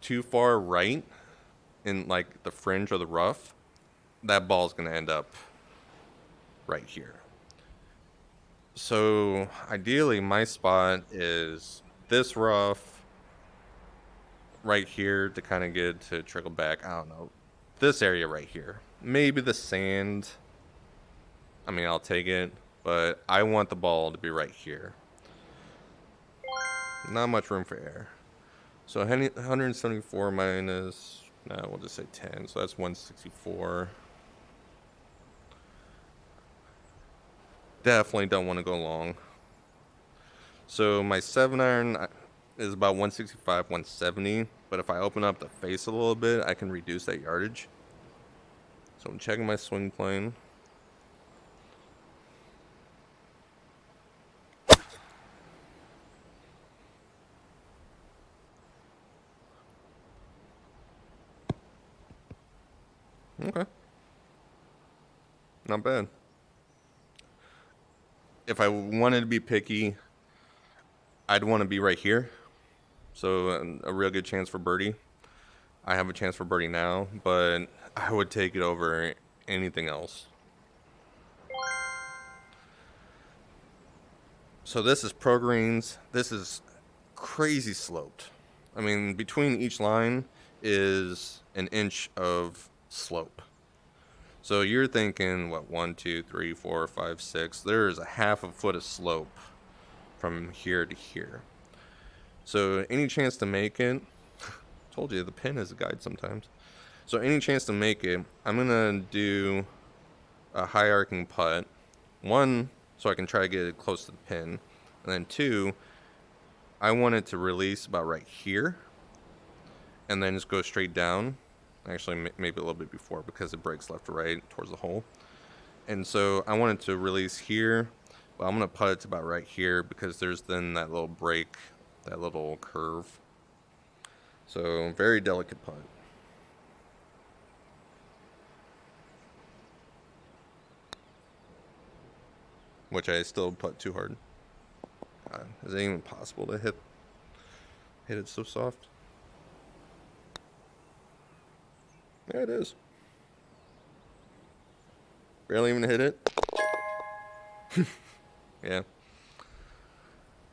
too far right in like the fringe or the rough, that ball's going to end up right here. So ideally my spot is this rough right here to kind of get it to trickle back. I don't know. This area right here. Maybe the sand. I mean, I'll take it, but I want the ball to be right here. Not much room for error. So 174 minus, no, we'll just say 10. So that's 164. Definitely don't want to go long. So my 7-iron is about 165, 170. But if I open up the face a little bit, I can reduce that yardage. So I'm checking my swing plane. Okay. Not bad. If I wanted to be picky, I'd want to be right here. So a real good chance for birdie. I have a chance for birdie now, but I would take it over anything else. So this is pro greens. This is crazy sloped. I mean, between each line is an inch of slope. So you're thinking, what, 1, 2, 3, 4, 5, 6. There's a half a foot of slope from here to here. So any chance to make it, told you the pin is a guide sometimes. So any chance to make it, I'm going to do a high arcing putt. 1, so I can try to get it close to the pin. And then 2, I want it to release about right here. And then just go straight down. Actually, maybe a little bit before because it breaks left to right towards the hole. And so I want it to release here. Well, I'm going to putt it to about right here because there's then that little break, that little curve. So very delicate putt. Which I still putt too hard. God, is it even possible to hit it so soft? Yeah, it is. Barely even hit it. Yeah.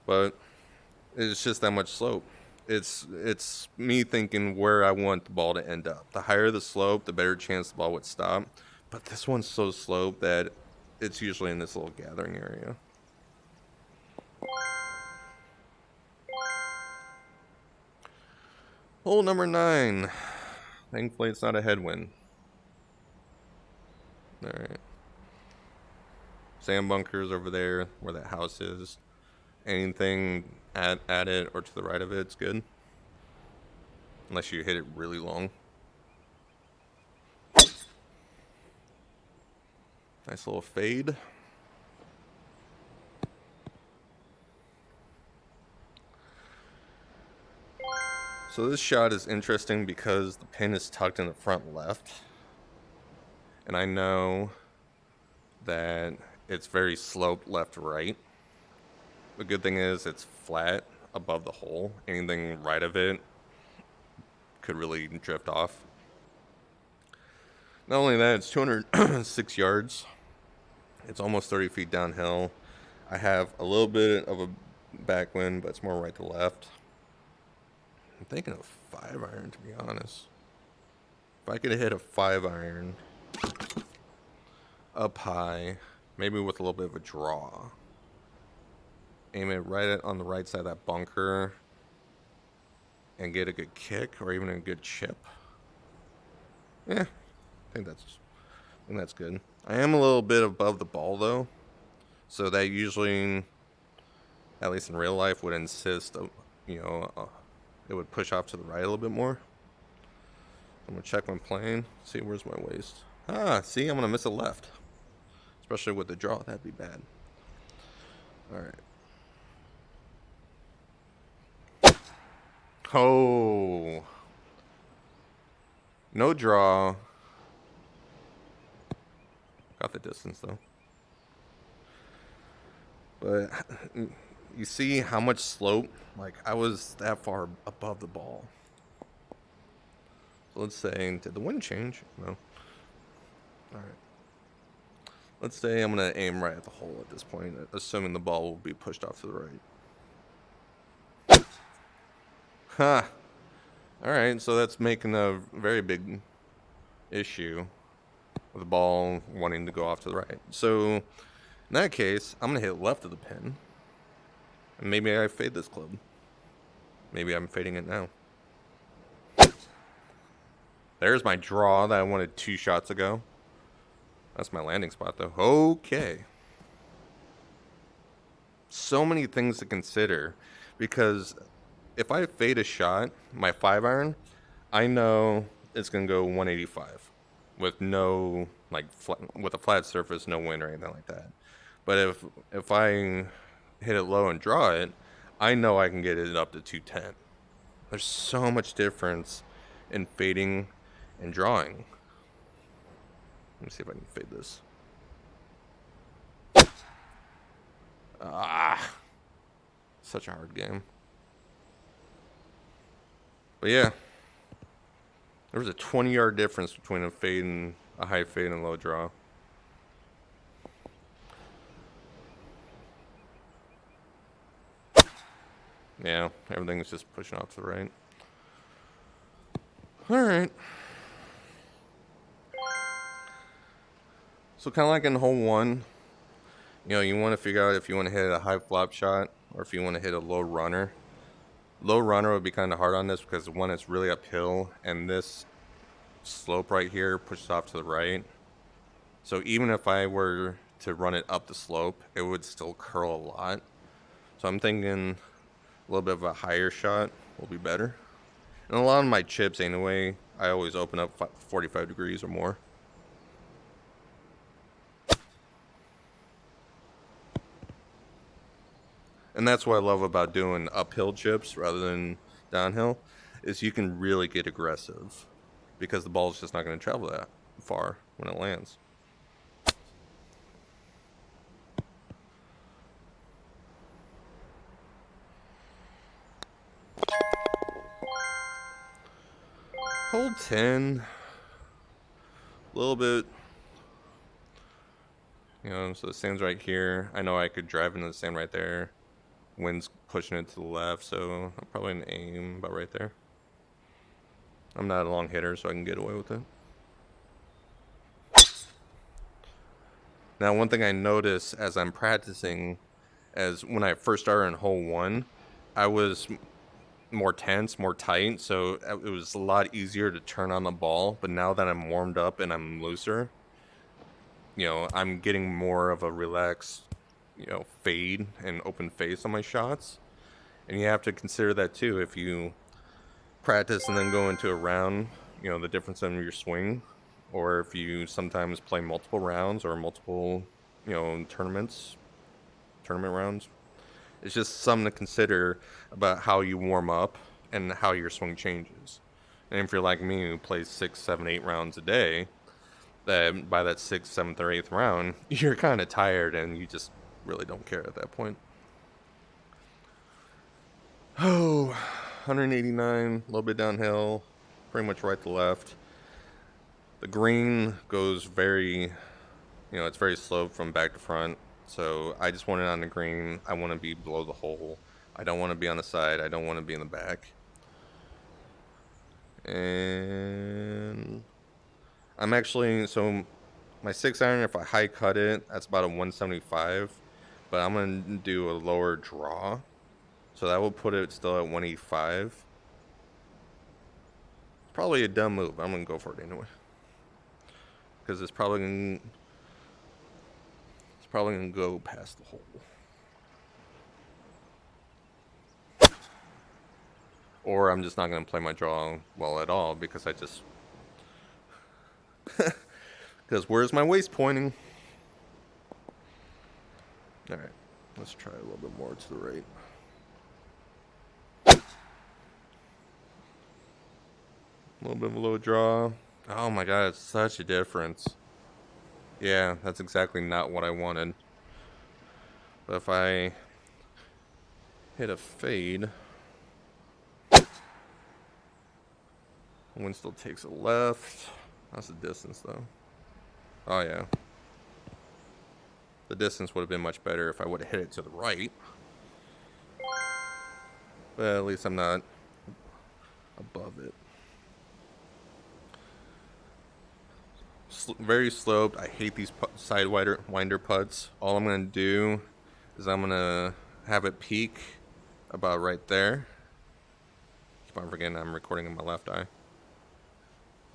But it's just that much slope. It's me thinking where I want the ball to end up. The higher the slope, the better chance the ball would stop. But this one's so sloped that it's usually in this little gathering area. Hole number 9. Thankfully, it's not a headwind. All right. Sand bunkers over there where that house is. Anything at it or to the right of it's good. Unless you hit it really long. Nice little fade. So this shot is interesting because the pin is tucked in the front left. And I know that it's very sloped left to right. The good thing is it's flat above the hole. Anything right of it could really drift off. Not only that, it's 206 yards. It's almost 30 feet downhill. I have a little bit of a backwind, but it's more right to left. I'm thinking of 5-iron, to be honest. If I could hit a 5-iron up high, maybe with a little bit of a draw, aim it right on the right side of that bunker, and get a good kick or even a good chip. Yeah, I think that's good. I am a little bit above the ball though, so that usually, at least in real life, would insist, it would push off to the right a little bit more. I'm gonna check my plane, see where's my waist. See, I'm gonna miss a left, especially with the draw. That'd be bad. All right. Oh, no draw. Got the distance though. But you see how much slope? Like, I was that far above the ball. So let's say, did the wind change? No. All right. Let's say I'm going to aim right at the hole at this point, assuming the ball will be pushed off to the right. Huh. All right, so that's making a very big issue with the ball wanting to go off to the right. So in that case, I'm going to hit left of the pin. And maybe I fade this club. Maybe I'm fading it now. There's my draw that I wanted 2 shots ago. That's my landing spot, though. Okay. So many things to consider, because if I fade a shot, my 5-iron, I know it's going to go 185 with no, like, with a flat surface, no wind or anything like that. But if I hit it low and draw it, I know I can get it up to 210. There's so much difference in fading and drawing. Let me see if I can fade this. Such a hard game. But yeah, there was a 20-yard difference between a high fade and low draw. Yeah, everything's just pushing off to the right. All right. So kind of like in hole 1, you want to figure out if you want to hit a high flop shot or if you want to hit a low runner. Low runner would be kind of hard on this because, one, it's really uphill, and this slope right here pushes off to the right. So even if I were to run it up the slope, it would still curl a lot. So I'm thinking a little bit of a higher shot will be better. And a lot of my chips anyway, I always open up 45 degrees or more. And that's what I love about doing uphill chips rather than downhill, is you can really get aggressive because the ball's just not going to travel that far when it lands. Hole 10, a little bit, so the sand's right here. I know I could drive into the sand right there. Wind's pushing it to the left, so I'm probably going to aim about right there. I'm not a long hitter, so I can get away with it. Now, one thing I notice as I'm practicing, as when I first started in hole 1, I was more tense, more tight, so it was a lot easier to turn on the ball. But now that I'm warmed up and I'm looser, I'm getting more of a relaxed, fade and open face on my shots. And you have to consider that too. If you practice and then go into a round, the difference in your swing, or if you sometimes play multiple rounds or multiple, tournament rounds. It's just something to consider about how you warm up and how your swing changes. And if you're like me, who plays 6, 7, 8 rounds a day, that by that 6th, 7th, or 8th round, you're kind of tired and you just really don't care at that point. Oh, 189, a little bit downhill, pretty much right to left. The green goes very, it's very slow from back to front. So I just want it on the green. I want to be below the hole. I don't want to be on the side. I don't want to be in the back. And I'm actually, so my 6-iron, if I high cut it, that's about a 175. But I'm going to do a lower draw. So that will put it still at 185. It's probably a dumb move. I'm going to go for it anyway. Because it's probably going to go past the hole. Or I'm just not going to play my draw well at all because I just... Because where's my waist pointing? Alright, let's try a little bit more to the right. A little bit of a low draw. Oh my god, it's such a difference. Yeah, that's exactly not what I wanted. But if I hit a fade, wind still takes a left. That's the distance though. Oh yeah. The distance would have been much better if I would have hit it to the right. But at least I'm not above it. Very sloped. I hate these sidewinder putts. All I'm going to do is I'm going to have it peak about right there. Keep on forgetting I'm recording in my left eye.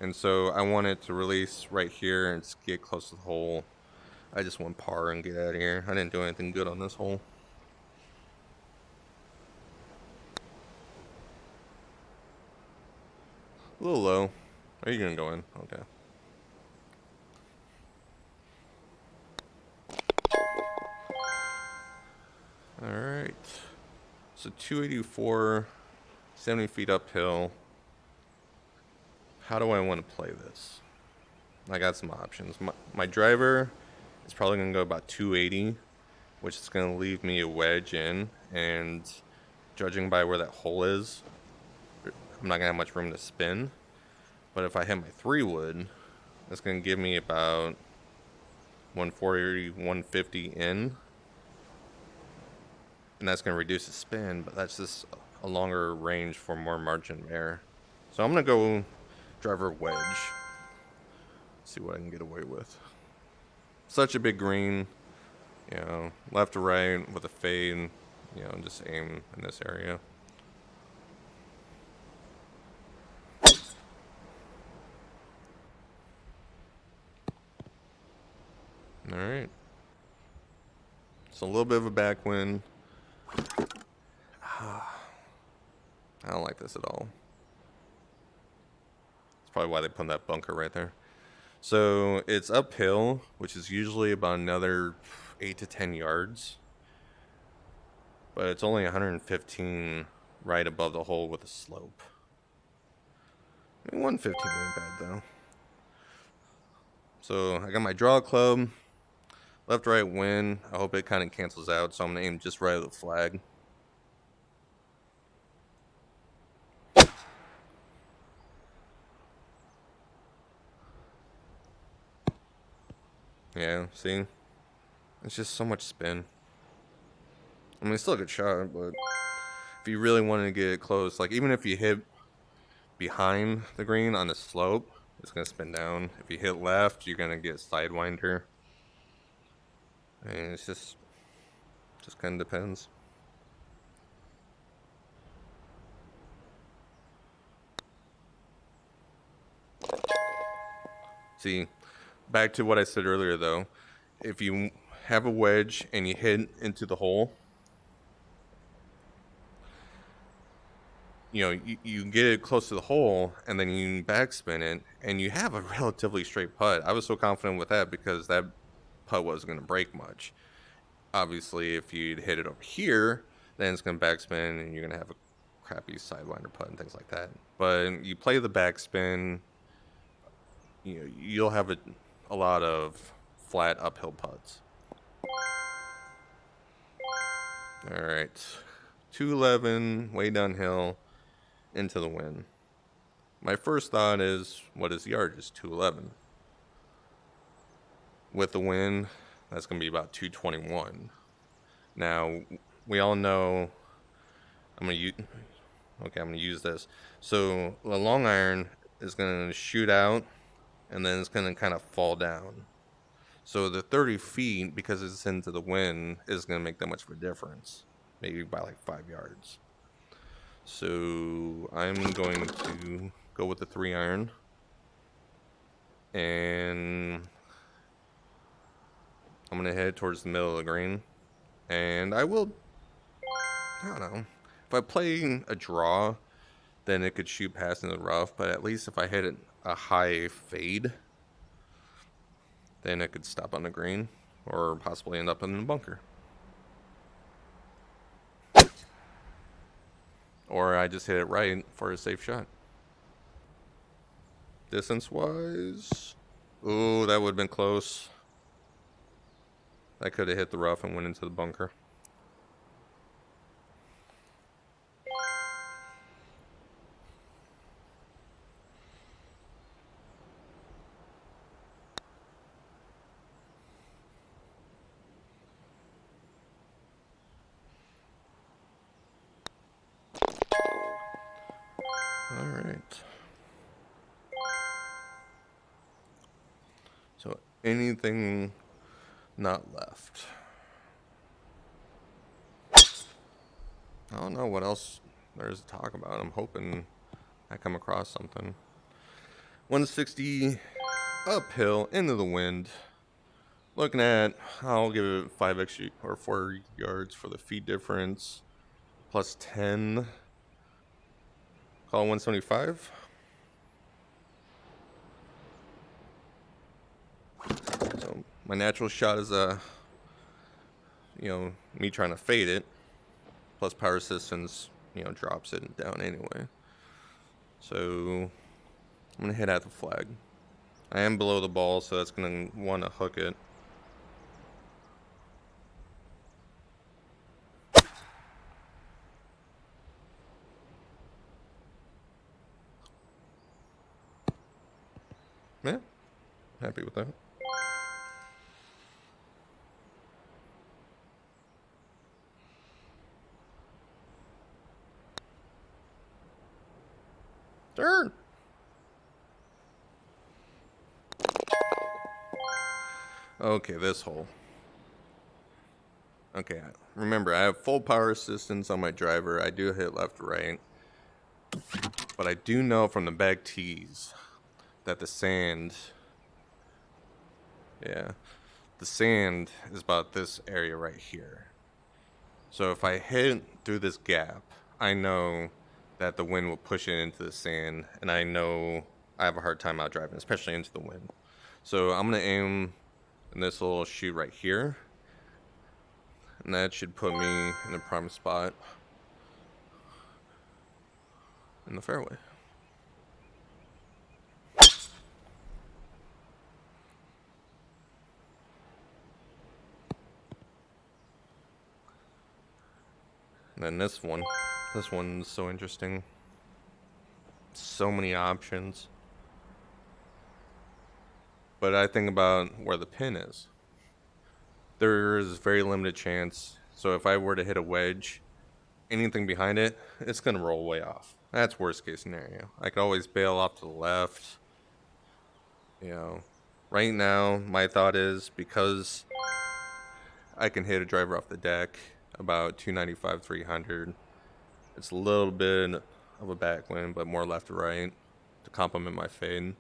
And so I want it to release right here and just get close to the hole. I just want par and get out of here. I didn't do anything good on this hole. A little low. Are you going to go in? Okay. Alright. So 284, 70 feet uphill. How do I want to play this? I got some options. My driver is probably going to go about 280, which is going to leave me a wedge in. And judging by where that hole is, I'm not going to have much room to spin. But if I hit my 3-wood, that's going to give me about 140, 150 in. And that's going to reduce the spin, but that's just a longer range for more margin of error. So I'm going to go driver wedge. See what I can get away with. Such a big green, left to right with a fade, just aim in this area. All right. So a little bit of a backwind. I don't like this at all. That's probably why they put that bunker right there. So it's uphill, which is usually about another 8 to 10 yards. But it's only 115 right above the hole with a slope. I mean, 115 ain't bad though. So I got my draw club. Left, right, wind. I hope it kind of cancels out, so I'm going to aim just right at the flag. Yeah, see? It's just so much spin. I mean, it's still a good shot, but if you really wanted to get it close, like even if you hit behind the green on the slope, it's going to spin down. If you hit left, you're going to get sidewinder. And it's just kind of depends. See, back to what I said earlier though, if you have a wedge and you hit into the hole, you get it close to the hole and then you backspin it and you have a relatively straight putt. I was so confident with that because that putt wasn't going to break much. Obviously, if you'd hit it over here, then it's going to backspin and you're going to have a crappy sidewinder putt and things like that. But you play the backspin, you'll have a lot of flat uphill putts. All right. 211 way downhill into the wind. My first thought is, what is the yardage? 211. With the wind, that's going to be about 221. Now, we all know I'm going to use this. So, the long iron is going to shoot out and then it's going to kind of fall down. So, the 30 feet, because it's into the wind, is going to make that much of a difference. Maybe by like 5 yards. So, I'm going to go with the 3 iron. And I'm going to head towards the middle of the green. And I don't know. If I play a draw, then it could shoot past in the rough. But at least if I hit a high fade, then it could stop on the green or possibly end up in the bunker. Or I just hit it right for a safe shot. Distance-wise, ooh, that would have been close. I could have hit the rough and went into the bunker. All right. So anything not left. I don't know what else there is to talk about. I'm hoping I come across something. 160 uphill into the wind. Looking at, I'll give it 5 extra or 4 yards for the feet difference. Plus 10. Call 175. So my natural shot is me trying to fade it. Plus power assistance, drops it down anyway. So I'm gonna hit at the flag. I am below the ball, so that's gonna want to hook it. Yeah, happy with that. Turn. Okay, this hole. Okay, remember, I have full power assistance on my driver. I do hit left, right. But I do know from the back tees that the sand is about this area right here. So if I hit through this gap, I know that the wind will push it into the sand, and I know I have a hard time out driving, especially into the wind. So I'm going to aim in this little chute right here, and that should put me in a prime spot in the fairway. And then this one's so interesting. So many options. But I think about where the pin is. There is very limited chance. So if I were to hit a wedge, anything behind it, it's going to roll way off. That's worst case scenario. I could always bail off to the left. Right now, my thought is because I can hit a driver off the deck about 295, 300. It's a little bit of a backwind, but more left to right to complement my fade.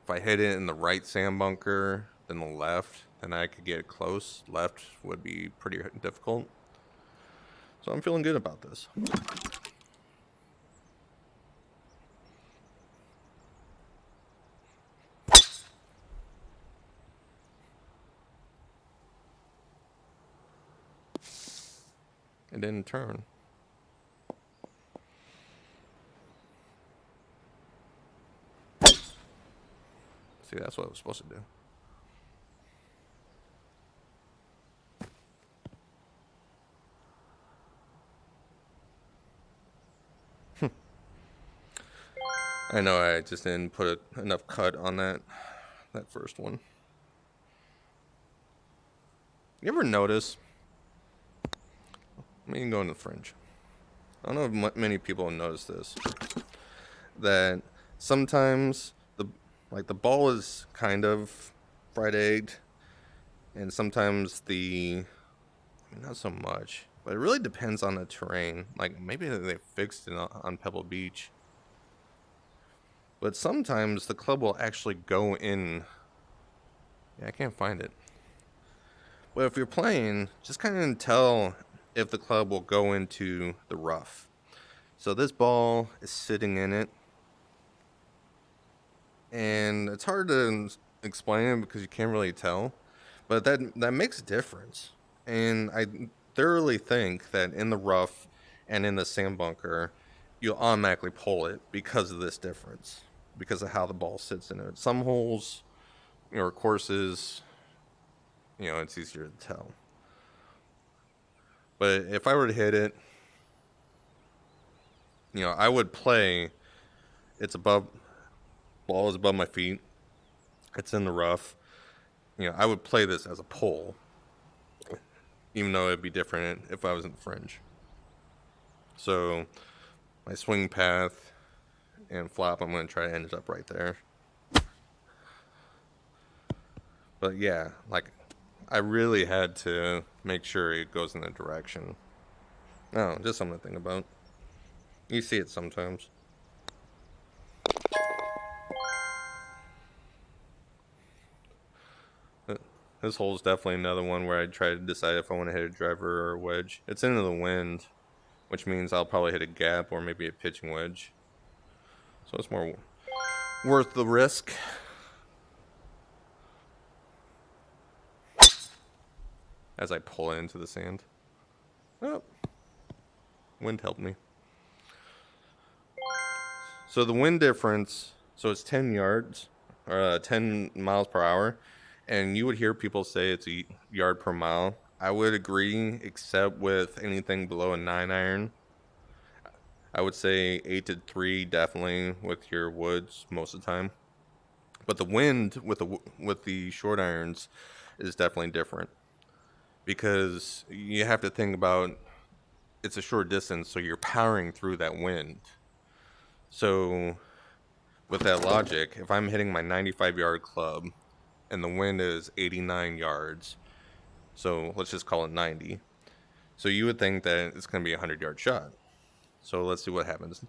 If I hit it in the right sand bunker than the left, then I could get it close. Left would be pretty difficult. So I'm feeling good about this. It didn't turn. See, that's what I was supposed to do. I know I just didn't put enough cut on that first one. You ever notice? I mean, go in the fringe. I don't know if many people have noticed this. That sometimes the ball is kind of fried egged, and sometimes not so much. But it really depends on the terrain. Like maybe they fixed it on Pebble Beach. But sometimes the club will actually go in. Yeah, I can't find it. But if you're playing, just kind of tell if the club will go into the rough. So this ball is sitting in it. And it's hard to explain it because you can't really tell. But that makes a difference. And I thoroughly think that in the rough and in the sand bunker, you'll automatically pull it because of this difference, because of how the ball sits in it. Some holes, or courses, it's easier to tell. But if I were to hit it, I would play. It's above, ball is above my feet. It's in the rough. I would play this as a pull, even though it'd be different if I was in the fringe. So my swing path and flop, I'm going to try to end it up right there. But yeah, like I really had to make sure it goes in the direction. Oh, just something to think about. You see it sometimes. This hole is definitely another one where I try to decide if I want to hit a driver or a wedge. It's into the wind, which means I'll probably hit a gap or maybe a pitching wedge. So it's more worth the risk. As I pull it into the sand. Oh, wind helped me. So the wind difference, so it's 10 yards, or 10 miles per hour. And you would hear people say it's a yard per mile. I would agree, except with anything below a 9-iron. I would say 8 to 3 definitely with your woods most of the time. But the wind with the short irons is definitely different. Because you have to think about it's a short distance, so you're powering through that wind. So with that logic, if I'm hitting my 95-yard club and the wind is 89 yards, so let's just call it 90. So you would think that it's going to be a 100-yard shot. So let's see what happens.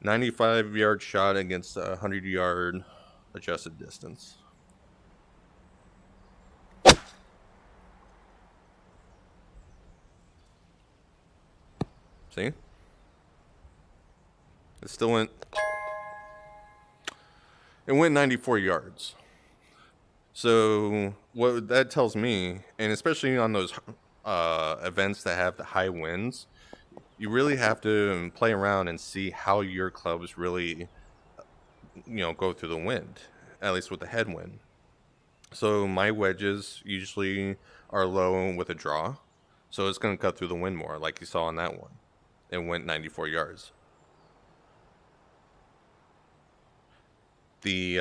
95-yard shot against a 100-yard adjusted distance. See? It still went. It went 94 yards. So what that tells me, and especially on those events that have the high winds, you really have to play around and see how your clubs really, go through the wind, at least with the headwind. So my wedges usually are low with a draw, so it's going to cut through the wind more, like you saw on that one. It went 94 yards. These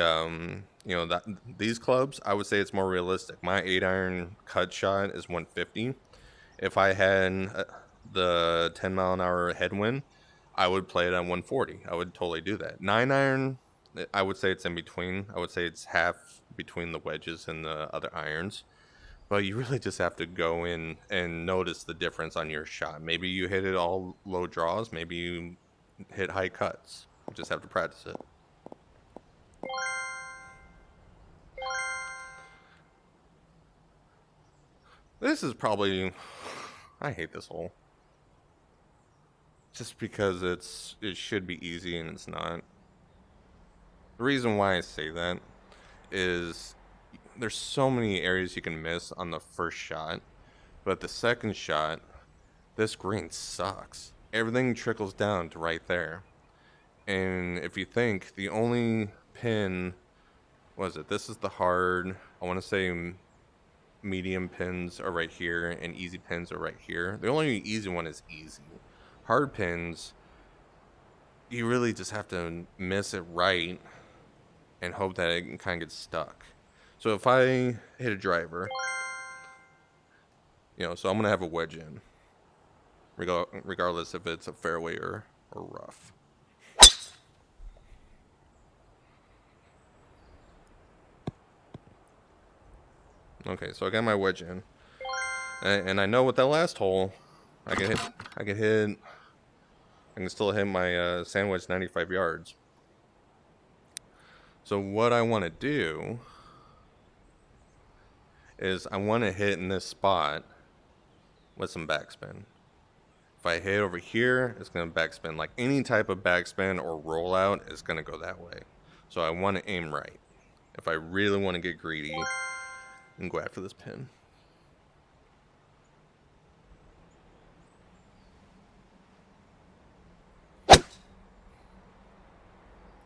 clubs, I would say it's more realistic. My 8-iron cut shot is 150. If I had the 10-mile-an-hour headwind, I would play it at 140. I would totally do that. 9-iron, I would say it's in between. I would say it's half between the wedges and the other irons. But you really just have to go in and notice the difference on your shot. Maybe you hit it all low draws. Maybe you hit high cuts. You just have to practice it. This is probably... I hate this hole. Just because it should be easy and it's not. The reason why I say that is there's so many areas you can miss on the first shot, but the second shot, this green sucks. Everything trickles down to right there. And if you think the only pin, was it? This is the hard, I want to say medium pins are right here and easy pins are right here. The only easy one is easy. Hard pins, you really just have to miss it right and hope that it kind of gets stuck. So if I hit a driver, so I'm gonna have a wedge in, regardless if it's a fairway or rough. Okay, so I got my wedge in, and I know with that last hole, I can hit, I can hit, I can still hit my sand wedge 95 yards. So what I want to do is I want to hit in this spot with some backspin. If I hit over here, it's going to backspin. Like any type of backspin or rollout is going to go that way. So I want to aim right. If I really want to get greedy and go after this pin.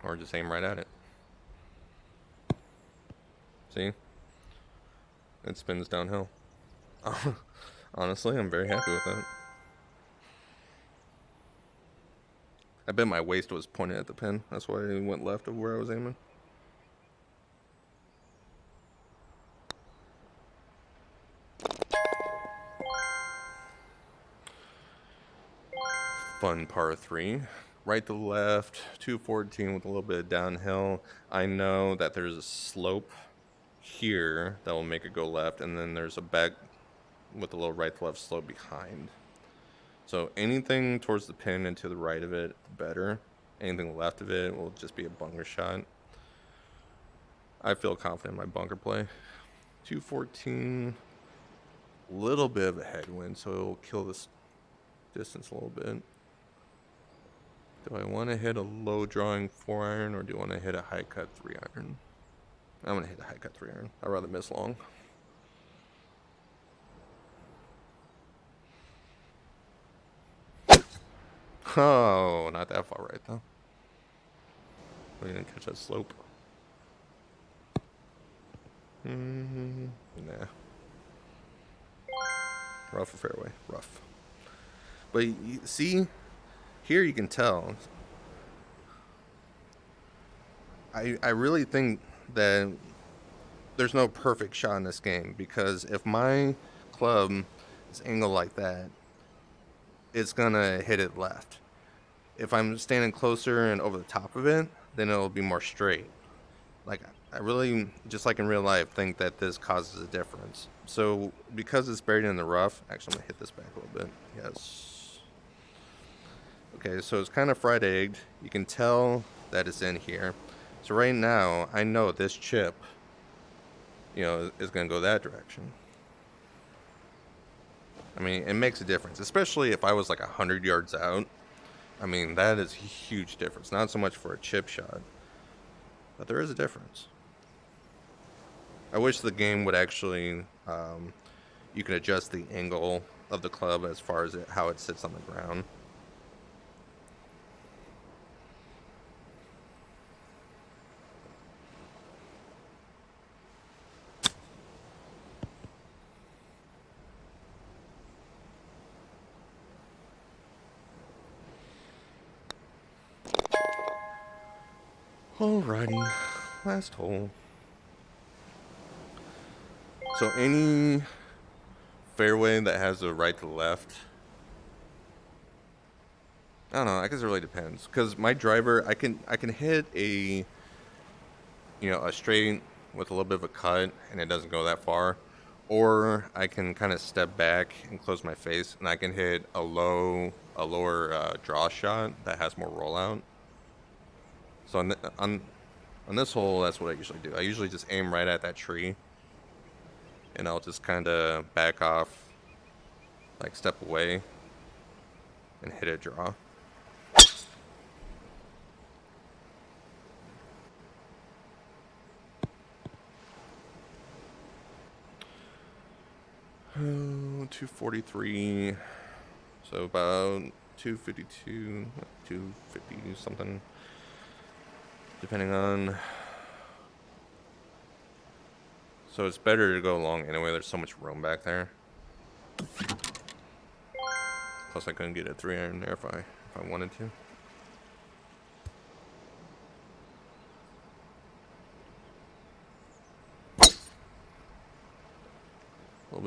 Or just aim right at it. See? It spins downhill. Honestly, I'm very happy with that. I bet my waist was pointed at the pin. That's why it went left of where I was aiming. Fun par 3. Right to left, 214 with a little bit of downhill. I know that there's a slope here that will make it go left, and then there's a back with a little right to left slope behind. So anything towards the pin and to the right of it, better. Anything left of it will just be a bunker shot. I feel confident in my bunker play. 214, little bit of a headwind, so it'll kill this distance a little bit. Do I want to hit a low drawing 4-iron or do I want to hit a high cut 3-iron? I'm going to hit a high cut 3-iron. I'd rather miss long. Oh, not that far right though. We didn't catch that slope. Nah. Rough or fairway? Rough. But you see, here you can tell. I really think that there's no perfect shot in this game, because if my club is angled like that, it's gonna hit it left. If I'm standing closer and over the top of it, then it'll be more straight. Like, I really, just like in real life, think that this causes a difference. So because it's buried in the rough, actually I'm gonna hit this back a little bit. Yes. Okay, so it's kind of fried egged. You can tell that it's in here. So right now, I know this chip, is gonna go that direction. I mean, it makes a difference, especially if I was like 100 yards out. I mean, that is a huge difference. Not so much for a chip shot, but there is a difference. I wish the game would actually, you can adjust the angle of the club as far as how it sits on the ground. Alrighty, last hole. So any fairway that has a right to left, I don't know. I guess it really depends, because my driver, I can hit a straight with a little bit of a cut and it doesn't go that far, or I can kind of step back and close my face and I can hit a lower draw shot that has more rollout. So on this hole, that's what I usually do. I usually just aim right at that tree, and I'll just kind of back off, like step away, and hit a draw. Oh, 243, so about 252, 250 something, depending on. So it's better to go long anyway. There's so much room back there. Plus, I couldn't get a 3-iron there if I wanted to.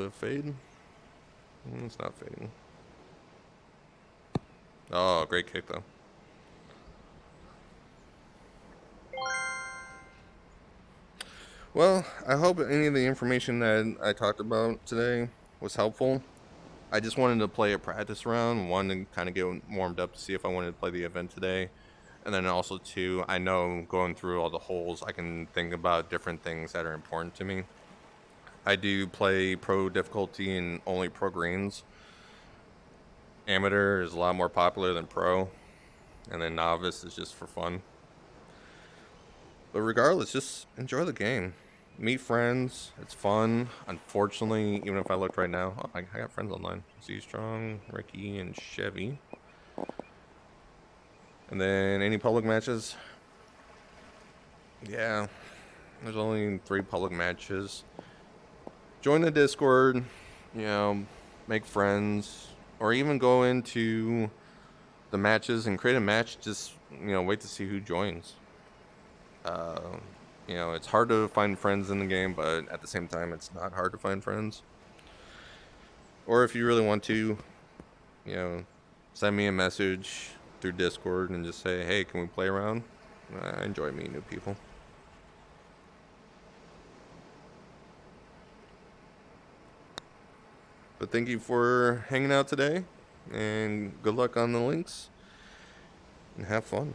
bit of fade. It's not fading. Oh, great kick though. Well, I hope any of the information that I talked about today was helpful. I just wanted to play a practice round, one to kind of get warmed up to see if I wanted to play the event today. And then also two, I know going through all the holes, I can think about different things that are important to me. I do play pro difficulty and only pro greens. Amateur is a lot more popular than pro, and then novice is just for fun. But regardless, just enjoy the game. Meet friends. It's fun. Unfortunately, even if I look right now, oh, I got friends online. Z Strong, Ricky, and Chevy. And then any public matches? Yeah, there's only 3 public matches. Join the Discord, make friends, or even go into the matches and create a match. Just, wait to see who joins. Uh, it's hard to find friends in the game, but at the same time, it's not hard to find friends. Or if you really want to, send me a message through Discord and just say, hey, can we play around? I enjoy meeting new people. But thank you for hanging out today, and good luck on the links, and have fun.